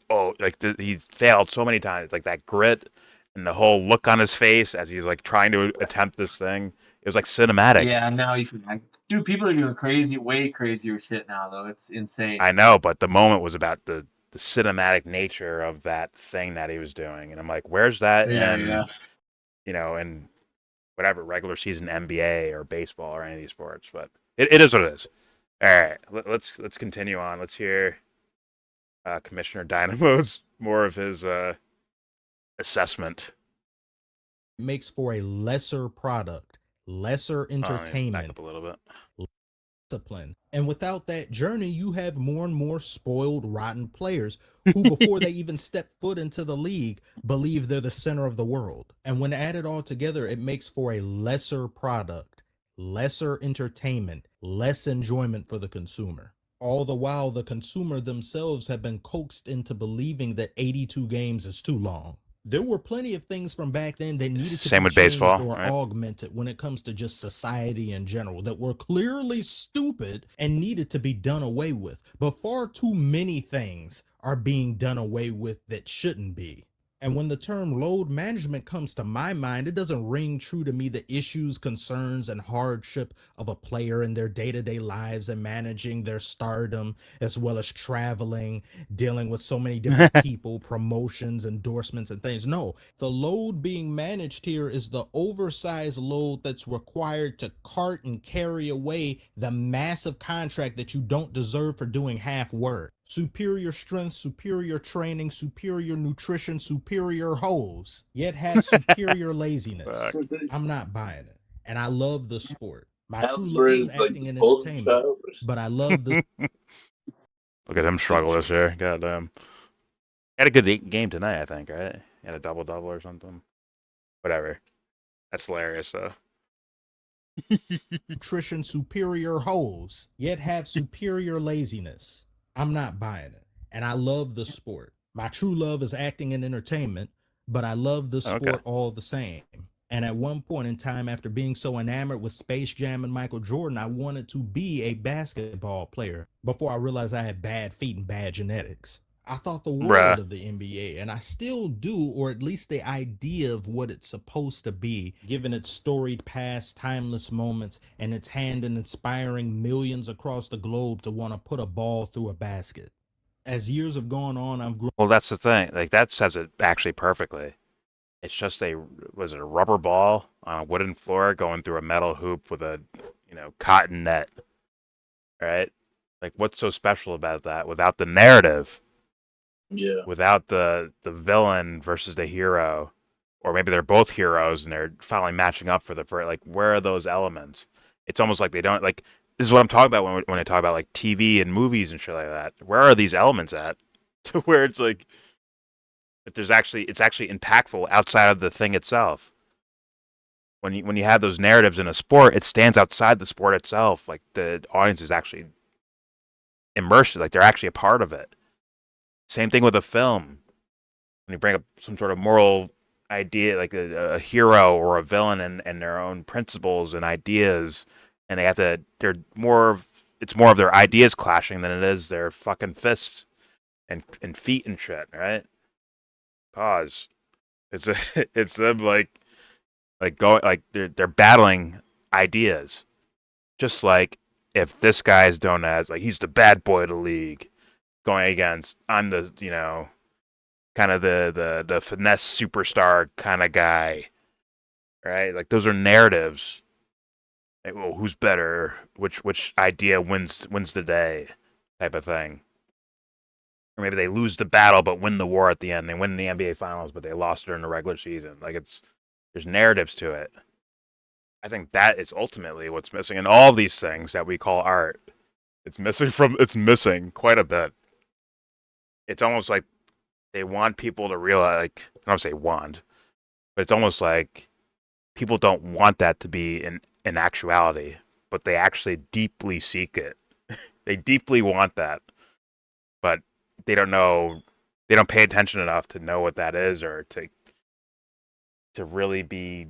he failed so many times, like that grit and the whole look on his face as he's like trying to attempt this thing. It was like cinematic. Yeah, now he's like, dude, people are doing crazy, way crazier shit now, though. It's insane. I know, but the moment was about the cinematic nature of that thing that he was doing, and I'm like, where's that? Yeah. In whatever regular season NBA or baseball or any of these sports, but it is what it is. All right, let's continue on. Let's hear Commissioner Dynamo's more of his assessment. Makes for a lesser product, lesser entertainment. Back up a little bit. discipline. And without that journey, you have more and more spoiled, rotten players who, before they even step foot into the league, believe they're the center of the world. And when added all together, it makes for a lesser product, lesser entertainment, less enjoyment for the consumer. All the while, the consumer themselves have been coaxed into believing that 82 games is too long. There were plenty of things from back then that needed to Same be with changed baseball, or right? augmented when it comes to just society in general that were clearly stupid and needed to be done away with. But far too many things are being done away with that shouldn't be. And when the term load management comes to my mind, it doesn't ring true to me the issues, concerns, and hardship of a player in their day-to-day lives and managing their stardom, as well as traveling, dealing with so many different people, promotions, endorsements, and things. No, the load being managed here is the oversized load that's required to cart and carry away the massive contract that you don't deserve for doing half work. Superior strength, superior training, superior nutrition, superior hoes, yet have superior laziness. I'm not buying it. And I love the sport. My true love is like acting and disposable entertainment, child. but I love the Look at him struggle this year. Goddamn. Had a good game tonight, I think, right? He had a double-double or something. Whatever. That's hilarious, though. nutrition, superior hoes, yet have superior laziness. I'm not buying it. And I love the sport. My true love is acting and entertainment, but I love the sport all the same. And at one point in time, after being so enamored with Space Jam and Michael Jordan, I wanted to be a basketball player before I realized I had bad feet and bad genetics. I thought the world of the NBA, and I still do, or at least the idea of what it's supposed to be, given its storied past, timeless moments, and its hand in inspiring millions across the globe to want to put a ball through a basket. As years have gone on, I've grown. Well, that's the thing. Like, that says it actually perfectly. It's just a rubber ball on a wooden floor going through a metal hoop with a, cotton net, right? Like, what's so special about that without the narrative? Yeah. Without the villain versus the hero, or maybe they're both heroes and they're finally matching up for like, where are those elements? It's almost like they don't, like, this is what I'm talking about when I talk about like TV and movies and shit like that. Where are these elements at? To where it's like, if it's actually impactful outside of the thing itself. When you have those narratives in a sport, it stands outside the sport itself. Like, the audience is actually immersed, like they're actually a part of it. Same thing with a film. When you bring up some sort of moral idea, like a hero or a villain and their own principles and ideas, and it's more of their ideas clashing than it is their fucking fists and feet and shit, right? Pause. It's them like going, like they're battling ideas. Just like if this guy's known as, like, he's the bad boy of the league, going against, I'm the, kind of the finesse superstar kind of guy, right? Like, those are narratives. Like, well, who's better? Which idea wins the day, type of thing. Or maybe they lose the battle but win the war at the end. They win the NBA Finals, but they lost during the regular season. Like, there's narratives to it. I think that is ultimately what's missing in all these things that we call art. It's missing quite a bit. It's almost like they want people to realize, like, I don't say want, but it's almost like people don't want that to be in actuality, but they actually deeply seek it. They deeply want that, but they don't know, they don't pay attention enough to know what that is, or to really be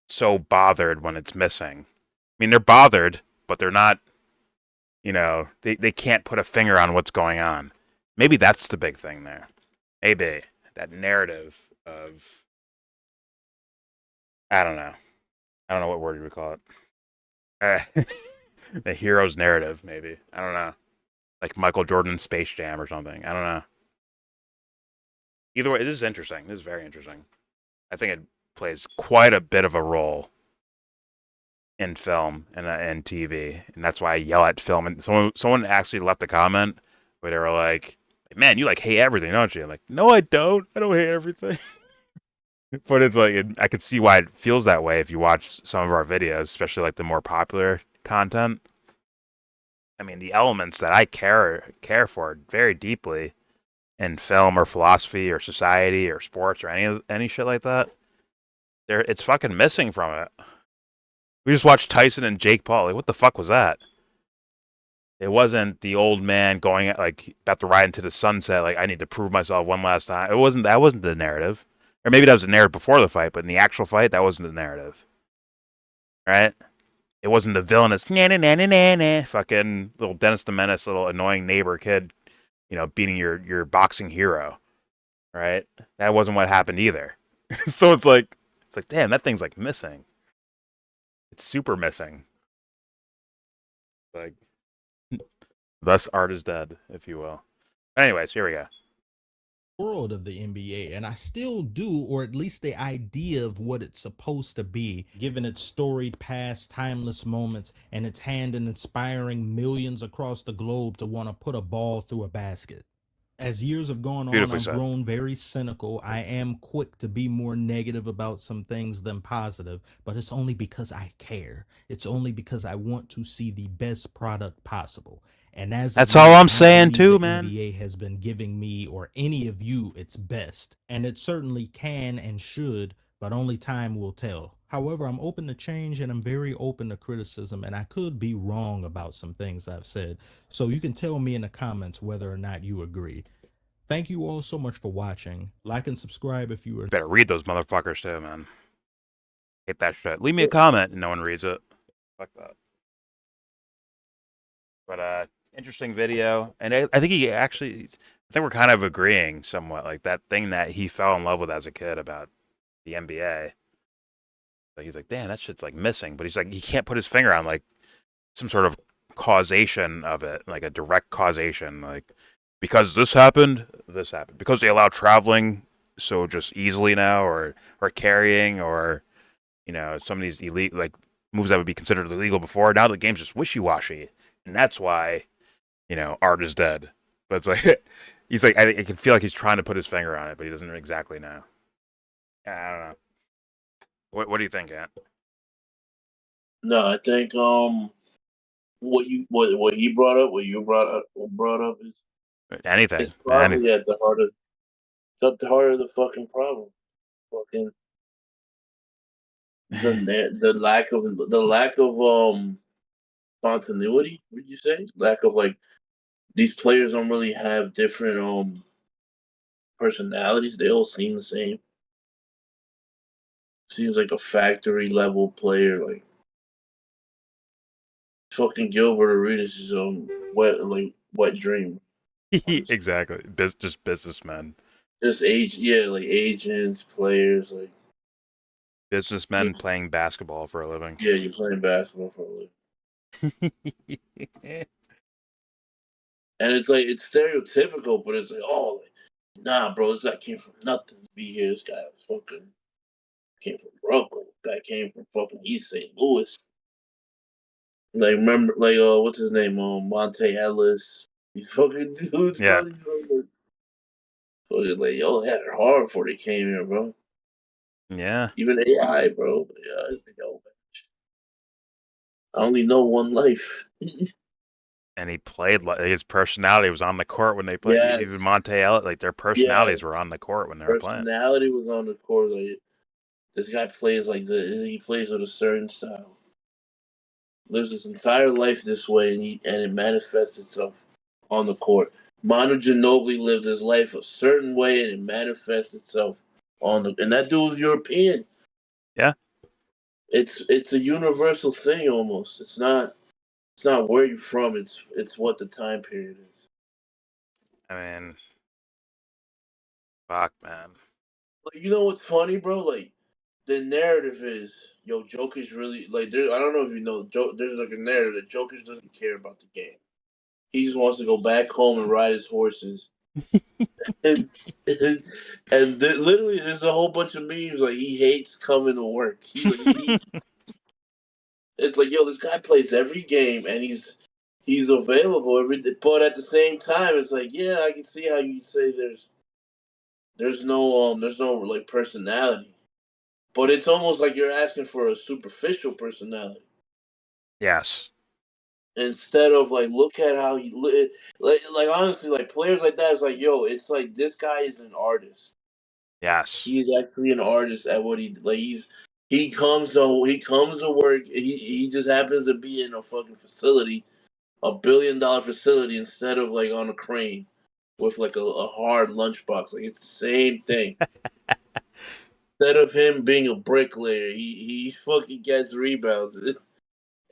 so bothered when it's missing. I mean, they're bothered, but they're not, they can't put a finger on what's going on. Maybe that's the big thing there. Maybe that narrative of, I don't know what word you would call it. The hero's narrative, maybe. I don't know. Like Michael Jordan's Space Jam or something. I don't know. Either way, this is interesting. This is very interesting. I think it plays quite a bit of a role in film and TV, and that's why I yell at film. And someone actually left a comment where they were like, "Man, you like hate everything, don't you?" I'm like, "No, I don't. I don't hate everything." But it's like, I could see why it feels that way if you watch some of our videos, especially like the more popular content. I mean, the elements that I care for very deeply in film or philosophy or society or sports or any shit like that, it's fucking missing from it. We just watched Tyson and Jake Paul. Like, what the fuck was that? It wasn't the old man going like about to ride into the sunset. Like, I need to prove myself one last time. It wasn't. That wasn't the narrative, or maybe that was the narrative before the fight. But in the actual fight, that wasn't the narrative, right? It wasn't the villainous fucking little Dennis the Menace, little annoying neighbor kid, beating your boxing hero, right? That wasn't what happened either. So it's like, damn, that thing's like missing. It's super missing. Like, thus art is dead, if you will. Anyways, here we go. World of the NBA, and I still do, or at least the idea of what it's supposed to be, given its storied past, timeless moments, and its hand in inspiring millions across the globe to want to put a ball through a basket. As years have gone on, I've grown very cynical. I am quick to be more negative about some things than positive, but it's only because I care. It's only because I want to see the best product possible. And that's all I'm saying too, man. The NBA has been giving me or any of you its best, and it certainly can and should, but only time will tell. However, I'm open to change and I'm very open to criticism, and I could be wrong about some things I've said. So you can tell me in the comments whether or not you agree. Thank you all so much for watching. Like and subscribe if you are. Better read those motherfuckers too, man. Hate that shit. Leave me a comment and no one reads it. Fuck that. But interesting video, and I think I think we're kind of agreeing somewhat. Like that thing that he fell in love with as a kid about the NBA. Like he's like, damn, that shit's like missing. But he's like, he can't put his finger on like some sort of causation of it, like a direct causation, like because this happened. Because they allow traveling so just easily now, or carrying, or some of these elite like moves that would be considered illegal before. Now the game's just wishy-washy, and that's why art is dead. But it's like he's like, I can feel like he's trying to put his finger on it, but he doesn't exactly know. I don't know. What do you think, Ant? No, I think what he brought up, what you brought up is Anything. It's probably at the heart of the fucking problem. Fucking the lack of continuity. Would you say lack of like these players don't really have different personalities. They all seem the same. Seems like a factory level player. Like fucking Gilbert Arenas is wet dream. Exactly. Just businessmen. Just like agents, players, like businessmen playing basketball for a living. Yeah, you're playing basketball for a living. And it's like it's stereotypical, but it's like, oh, like, nah, bro, this guy came from nothing to be here. This guy was fucking came from Brooklyn. This guy came from fucking East St. Louis. Like remember, like what's his name? Monte Ellis. These fucking dudes. Yeah. Like yo, they had it hard before they came here, bro. Yeah. Even AI, bro. Yeah, yo, I only know one life. And he played like his personality was on the court when they played. Yes. Even Monte Ellis, like their personalities were on the court when they were playing. Personality was on the court. Like this guy plays he plays with a certain style. Lives his entire life this way, and it manifests itself on the court. Manu Ginobili lived his life a certain way, and it manifests itself and that dude was European. Yeah. It's a universal thing almost. It's not where you're from. It's what the time period is. I mean, fuck, man. Like, you know what's funny, bro? Like the narrative is, yo, Jokic really like. I don't know if you know, there's like a narrative that Jokic doesn't care about the game. He just wants to go back home and ride his horses. and literally, there's a whole bunch of memes like he hates coming to work. It's like, yo, this guy plays every game and he's available every day. But at the same time, it's like, yeah, I can see how you'd say there's no like personality. But it's almost like you're asking for a superficial personality. Yes. instead of like look at how he like honestly like players like that is like yo, it's like this guy is an artist. Yes. He's actually an artist at what he like. He comes to work. He just happens to be in a fucking facility, $1 billion facility, instead of like on a crane with like a hard lunchbox. Like it's the same thing. Instead of him being a bricklayer, he fucking gets rebounds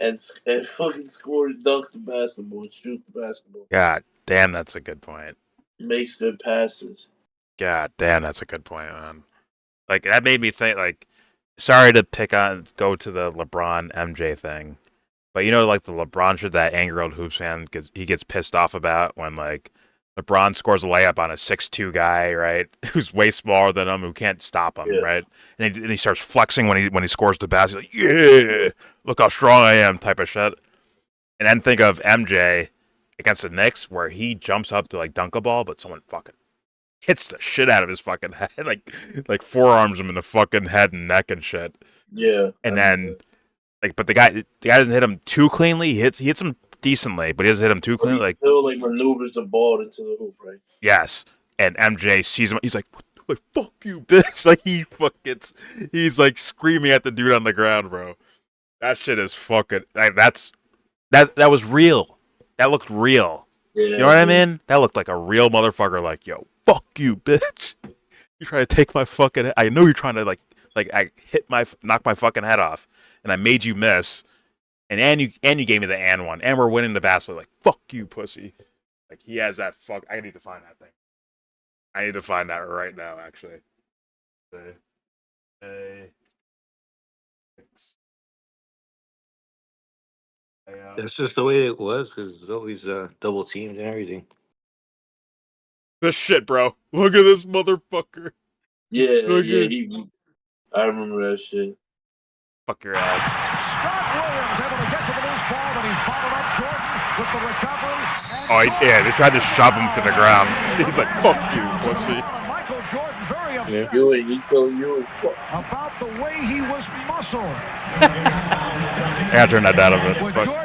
and fucking scores, dunks the basketball, and shoots the basketball. God damn, that's a good point. Makes good passes. God damn, that's a good point, man. Like that made me think. Like, sorry to go to the LeBron MJ thing, but you know, like the LeBron shit that angry-old hoops fan gets pissed off about when like LeBron scores a layup on a 6'2" guy, right, who's way smaller than him, who can't stop him, right, and he starts flexing when he scores the basket, like, yeah, look how strong I am, type of shit. And then think of MJ against the Knicks where he jumps up to like dunk a ball, but someone fucking hits the shit out of his fucking head, like forearms him in the fucking head and neck and shit. Yeah. And then, like, but the guy doesn't hit him too cleanly. He hits him decently, but he doesn't hit him too cleanly. Like, still like maneuvers the ball into the hoop, right? Yes. And MJ sees him. He's like, fuck you, bitch. Like he's like screaming at the dude on the ground, bro. That shit is fucking. Like, that was real. That looked real. Yeah, you know what I mean? That looked like a real motherfucker. Like, yo, fuck you, bitch. You're trying to take my fucking head. I know you're trying to like I knock my fucking head off, and I made you miss, and you gave me the and one, and we're winning the basketball. Like, fuck you, pussy. Like, he has that fuck. I need to find that thing. I need to find that right now, actually. That's just the way it was, because there's always double teams and everything. This shit, bro. Look at this motherfucker. Yeah, I remember that shit. Fuck your ass. Scott Williams able to get to the loose ball, but he's followed up Jordan with the recovery. Oh, yeah, they tried to shove him to the ground. He's like, fuck you, pussy. Michael Jordan very upset He told you about the way he was muscled. I gotta turn that down a bit.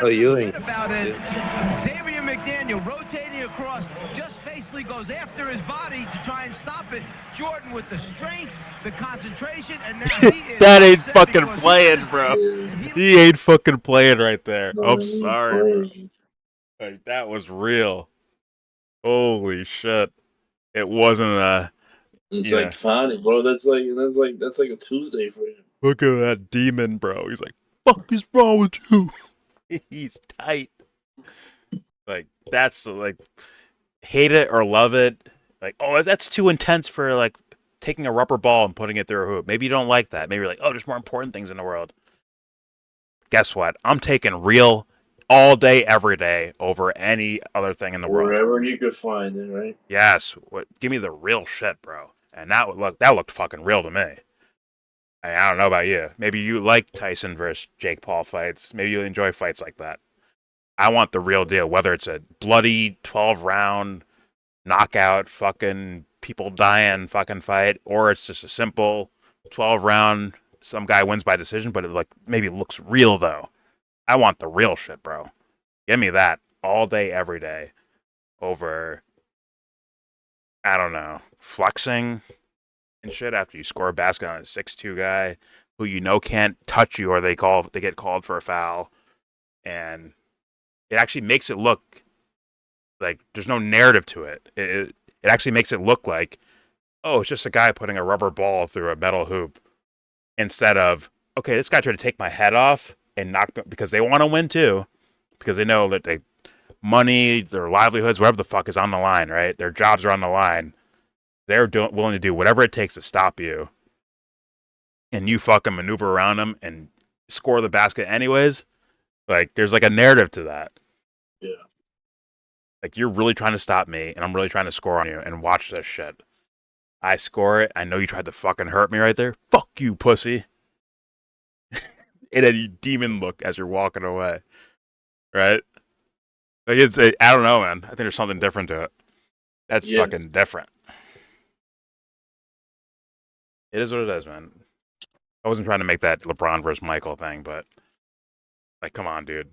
Oh, Ewing. About it, Xavier McDaniel rotating across, just basically goes after his body to try and stop it. Jordan with the strength, the concentration, and now he is that ain't fucking playing, bro. He ain't fucking playing right there. I'm sorry, bro. Like, that was real. Holy shit. It wasn't a... It's like funny, bro. That's like a Tuesday for him. Look at that demon, bro. He's like, fuck is wrong with you? He's tight. Like, that's like, hate it or love it. Like, oh, that's too intense for like taking a rubber ball and putting it through a hoop. Maybe you don't like that. Maybe you're like, oh, there's more important things in the world. Guess what? I'm taking real all day, every day over any other thing in the world. Wherever you could find it, right? Yes. Give me the real shit, bro. And that looked fucking real to me. I don't know about you. Maybe you like Tyson versus Jake Paul fights. Maybe you enjoy fights like that. I want the real deal, whether it's a bloody 12-round knockout, fucking people dying fucking fight, or it's just a simple 12-round, some guy wins by decision, but it like maybe looks real though. I want the real shit, bro. Give me that all day, every day, over, I don't know, flexing and shit after you score a basket on a 6'2" guy who you know can't touch you, or they get called for a foul, and it actually makes it look like there's no narrative to it. It actually makes it look like, oh, it's just a guy putting a rubber ball through a metal hoop, instead of, okay, this guy tried to take my head off and knock me, because they want to win too, because they know that money, their livelihoods, whatever the fuck is on the line, right? Their jobs are on the line. They're willing to do whatever it takes to stop you, and you fucking maneuver around them and score the basket anyways. Like, there's like a narrative to that. Yeah. Like, you're really trying to stop me, and I'm really trying to score on you, and watch this shit. I score it. I know you tried to fucking hurt me right there. Fuck you, pussy. And a demon look as you're walking away. Right? Like, I don't know, man. I think there's something different to it. That's fucking different. It is what it is, man. I wasn't trying to make that LeBron versus Michael thing, but like, come on, dude.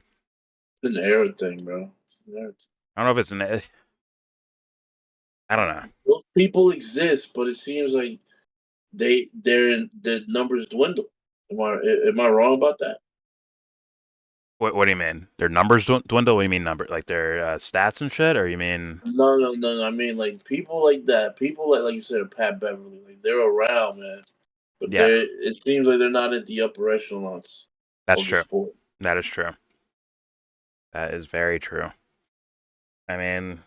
It's an era thing, bro. I don't know if it's an. I don't know. Those people exist, but it seems like the numbers dwindle. Am I wrong about that? What do you mean? Their numbers dwindle? What do you mean number? Like their stats and shit? Or you mean? No. I mean, like people like that. People like you said, Pat Beverly. Like they're around, man. But Yeah, it seems like they're not at the upper echelons that's of the true. sport. That is true. That is very true. I mean,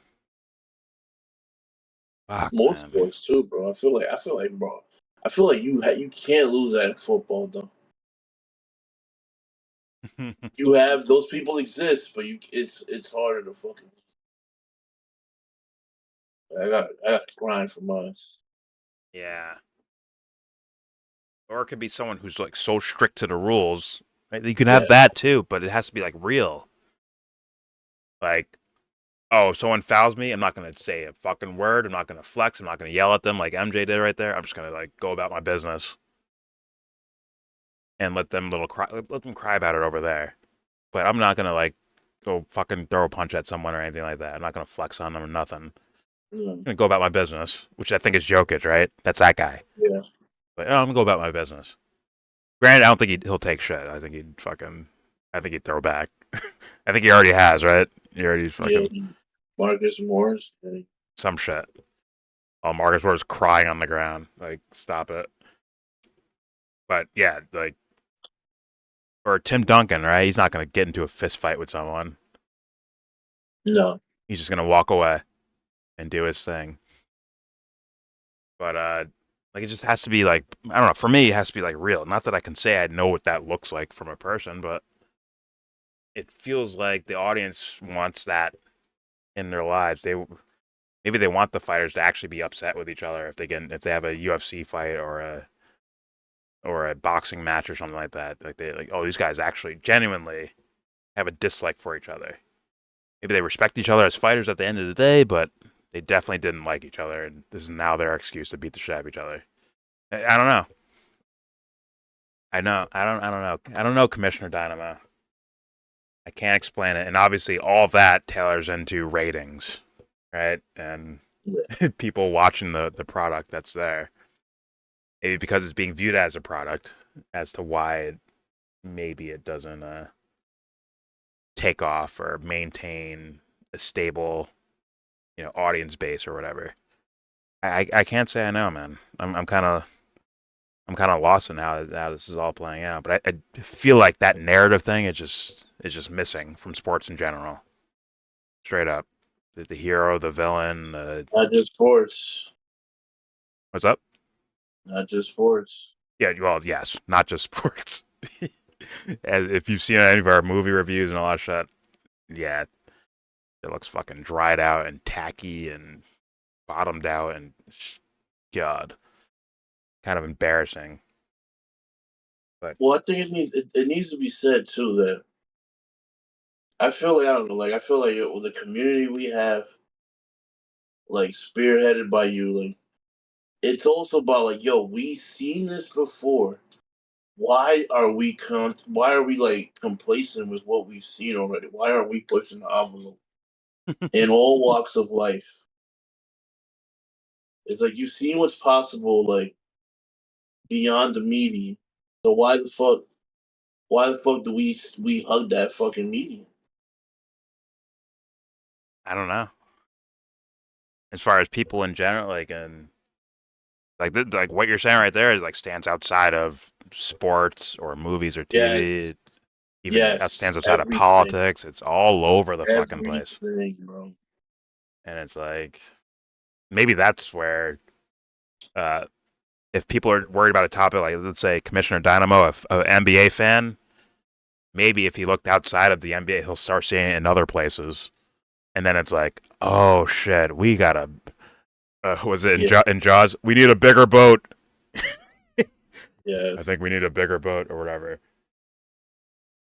fuck, Most man. sports too, bro. I feel like, bro. I feel like you can't lose that in football, though. You have those people exist, but it's harder to fucking. I got to grind for mine. Yeah. Or it could be someone who's like so strict to the rules. Right? You can have that too, but it has to be like real. Like, oh, if someone fouls me, I'm not gonna say a fucking word. I'm not gonna flex. I'm not gonna yell at them like MJ did right there. I'm just gonna like go about my business and let them cry about it over there. But I'm not gonna like go fucking throw a punch at someone or anything like that. I'm not gonna flex on them or nothing. I'm gonna go about my business, which I think is Jokic, right? That's that guy. Yeah. But I'm gonna go about my business. Granted, I don't think he'll take shit. I think he'd throw back. I think he already has, right? He already fucking. Yeah, Marcus Morris. Some shit. Oh, Marcus Morris crying on the ground. Like, stop it. But yeah, like, or Tim Duncan, right? He's not gonna get into a fist fight with someone. No. He's just gonna walk away and do his thing. But like it just has to be like, I don't know. For me, it has to be like real. Not that I can say I know what that looks like from a person, but it feels like the audience wants that in their lives. Maybe they want the fighters to actually be upset with each other if they have a UFC fight or a boxing match or something like that. Like oh, these guys actually genuinely have a dislike for each other. Maybe they respect each other as fighters at the end of the day, but they definitely didn't like each other, and this is now their excuse to beat the shit out of each other. I don't know. I don't know Commissioner Dynamo. I can't explain it, and obviously all that tailors into ratings, right? And people watching the product that's there. Maybe because it's being viewed as a product, as to why maybe it doesn't take off or maintain a stable, audience base or whatever. I can't say I know, man. I'm kind of lost in how this is all playing out. But I feel like that narrative thing is just missing from sports in general. Straight up, the hero, the villain. Not just sports. What's up? Not just sports. Yeah, well, yes, not just sports. As if you've seen any of our movie reviews and all that shit, yeah, it looks fucking dried out and tacky and bottomed out and God, kind of embarrassing. But I think it needs to be said too that I feel like I don't know, like I feel like with the community we have, like spearheaded by you, like it's also about like, yo, we seen this before. Why are we like complacent with what we've seen already? Why are we pushing the envelope in all walks of life? It's like you've seen what's possible, like beyond the median. So why the fuck do we hug that fucking median? I don't know. As far as people in general, like like what you're saying right there is like stands outside of sports or movies or TV. Yes. Even that stands outside of politics. It's all over the fucking place. Bro. And it's like maybe that's where if people are worried about a topic like, let's say, Commissioner Dynamo, an NBA fan, maybe if he looked outside of the NBA, he'll start seeing it in other places. And then it's like, oh shit, we gotta. Was it in Jaws? We need a bigger boat. Yeah, I think we need a bigger boat or whatever.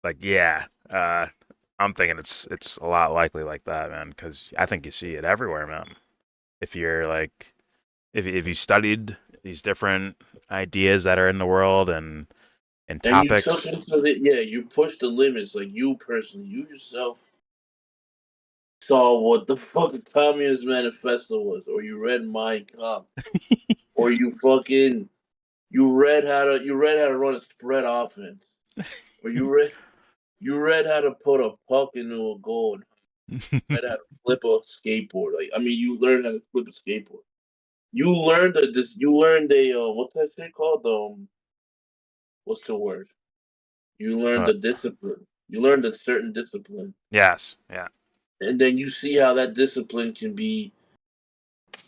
Like, yeah, I'm thinking it's a lot likely like that, man. Because I think you see it everywhere, man. If you're like, if you studied these different ideas that are in the world and topics, you took into you pushed the limits, like you personally, you yourself. saw what the fucking Communist Manifesto was, or you read Mein Kampf, or you read how to run a spread offense, or you read how to put a puck into a goal, and read how to flip a skateboard. Like, I mean, you learned how to flip a skateboard. You learned what's that shit called? What's the word? You learned the discipline. You learned a certain discipline. Yes. Yeah. And then you see how that discipline can be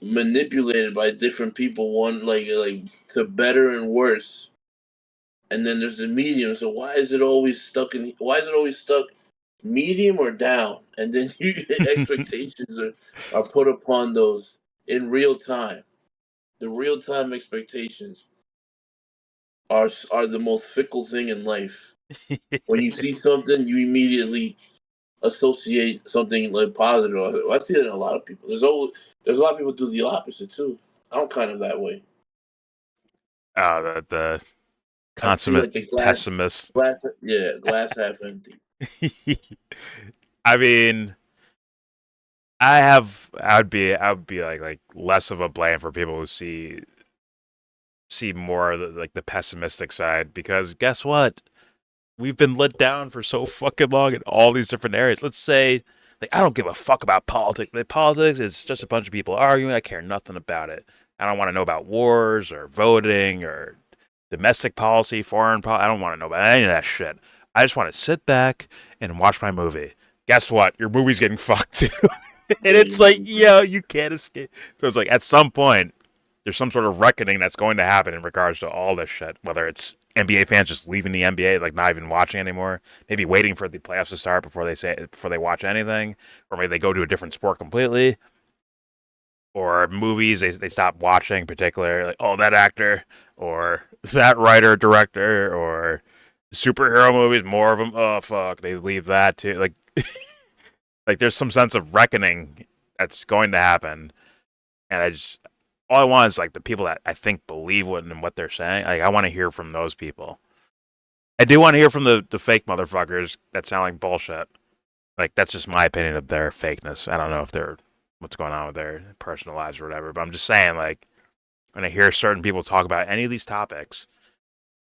manipulated by different people, one like to better and worse. And then there's the medium. So why is it always stuck medium or down? And then expectations are put upon those in real time. The real time expectations are the most fickle thing in life. When you see something, you immediately associate something like positive. I see that in a lot of people. There's a lot of people do the opposite too. I'm kind of that way. Oh, the consummate pessimist. Glass half empty. I mean, I would be like less of a blame for people who see more of the pessimistic side, because guess what? We've been let down for so fucking long in all these different areas. Let's say, like, I don't give a fuck about politics. Politics is just a bunch of people arguing. I care nothing about it. I don't want to know about wars or voting or domestic policy, foreign policy. I don't want to know about any of that shit. I just want to sit back and watch my movie. Guess what? Your movie's getting fucked too. And it's like, you can't escape. So it's like, at some point, there's some sort of reckoning that's going to happen in regards to all this shit, whether it's NBA fans just leaving the NBA, like not even watching anymore, maybe waiting for the playoffs to start before they watch anything, or maybe they go to a different sport completely, or movies they stop watching, particularly like, oh, that actor or that writer director, or superhero movies, more of them, oh fuck, they leave that too. Like like there's some sense of reckoning that's going to happen, and all I want is like the people that I think believe what they're saying. Like, I want to hear from those people. I do want to hear from the fake motherfuckers that sound like bullshit. Like, that's just my opinion of their fakeness. I don't know if they're what's going on with their personal lives or whatever, but I'm just saying, like, when I hear certain people talk about any of these topics,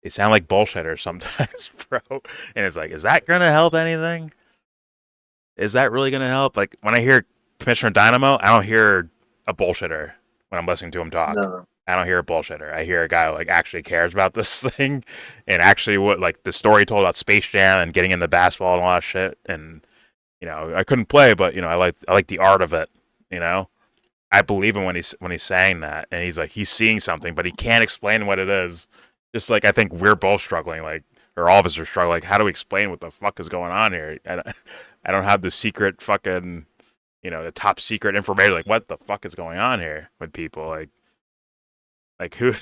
they sound like bullshitters sometimes, bro. And it's like, is that gonna help anything? Is that really gonna help? Like, when I hear Commissioner Dynamo, I don't hear a bullshitter. When I'm listening to him talk, no. I don't hear a bullshitter. I hear a guy who like actually cares about this thing, and actually what like the story he told about Space Jam and getting into basketball and all that shit. And I couldn't play, but I like the art of it. I believe him when he's saying that, and he's like he's seeing something, but he can't explain what it is. Just like I think we're both struggling, like, or all of us are struggling. Like, how do we explain what the fuck is going on here? I don't have the secret fucking. The top secret information, like what the fuck is going on here with people, like who,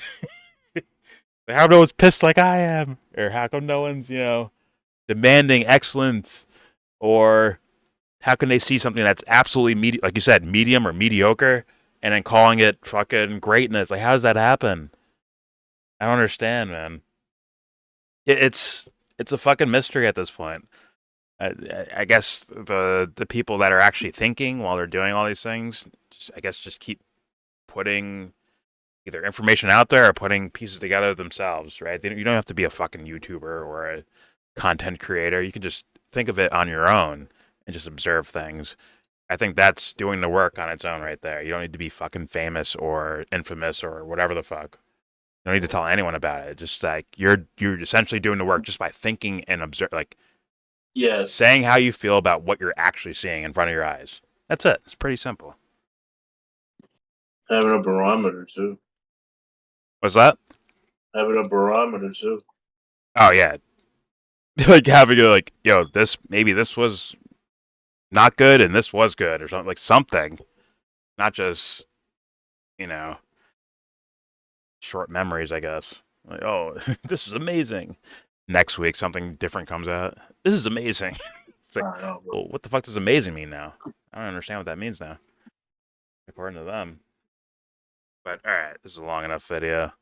how no one's pissed like I am, or how come no one's, demanding excellence, or how can they see something that's absolutely like you said, medium or mediocre, and then calling it fucking greatness? Like, how does that happen? I don't understand, man. It's a fucking mystery at this point. I guess the people that are actually thinking while they're doing all these things, just keep putting either information out there or putting pieces together themselves, right? You don't have to be a fucking YouTuber or a content creator. You can just think of it on your own and just observe things. I think that's doing the work on its own right there. You don't need to be fucking famous or infamous or whatever the fuck. You don't need to tell anyone about it. Just like you're essentially doing the work just by thinking and observe, like. Yes. Saying how you feel about what you're actually seeing in front of your eyes. That's it. It's pretty simple. Having a barometer, too. What's that? Having a barometer, too. Oh, yeah. Like having maybe this was not good and this was good or something. Like something. Not just, short memories, I guess. Like, oh, this is amazing. Next week, something different comes out. This is amazing. It's like, well, what the fuck does amazing mean now? I don't understand what that means now, according to them. But all right, this is a long enough video.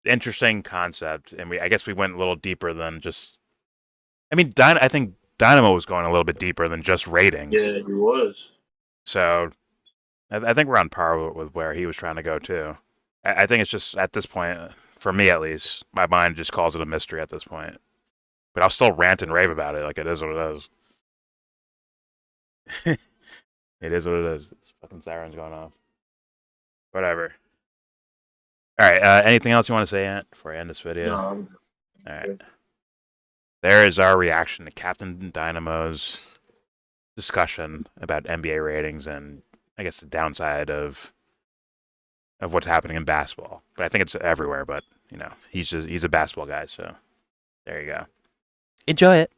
Interesting concept, and I guess we went a little deeper than just. I mean, I think Dynamo was going a little bit deeper than just ratings. Yeah, he was. So I think we're on par with where he was trying to go too. I think it's just at this point, for me at least, my mind just calls it a mystery at this point. But I'll still rant and rave about it like it is what it is. It is what it is. This fucking siren's going off. Whatever. All right. Anything else you want to say, Ant, before I end this video? No, All right. There is our reaction to Captain Dynamo's discussion about NBA ratings and I guess the downside of what's happening in basketball. But I think it's everywhere. But you know, he's a basketball guy, so there you go. Enjoy it.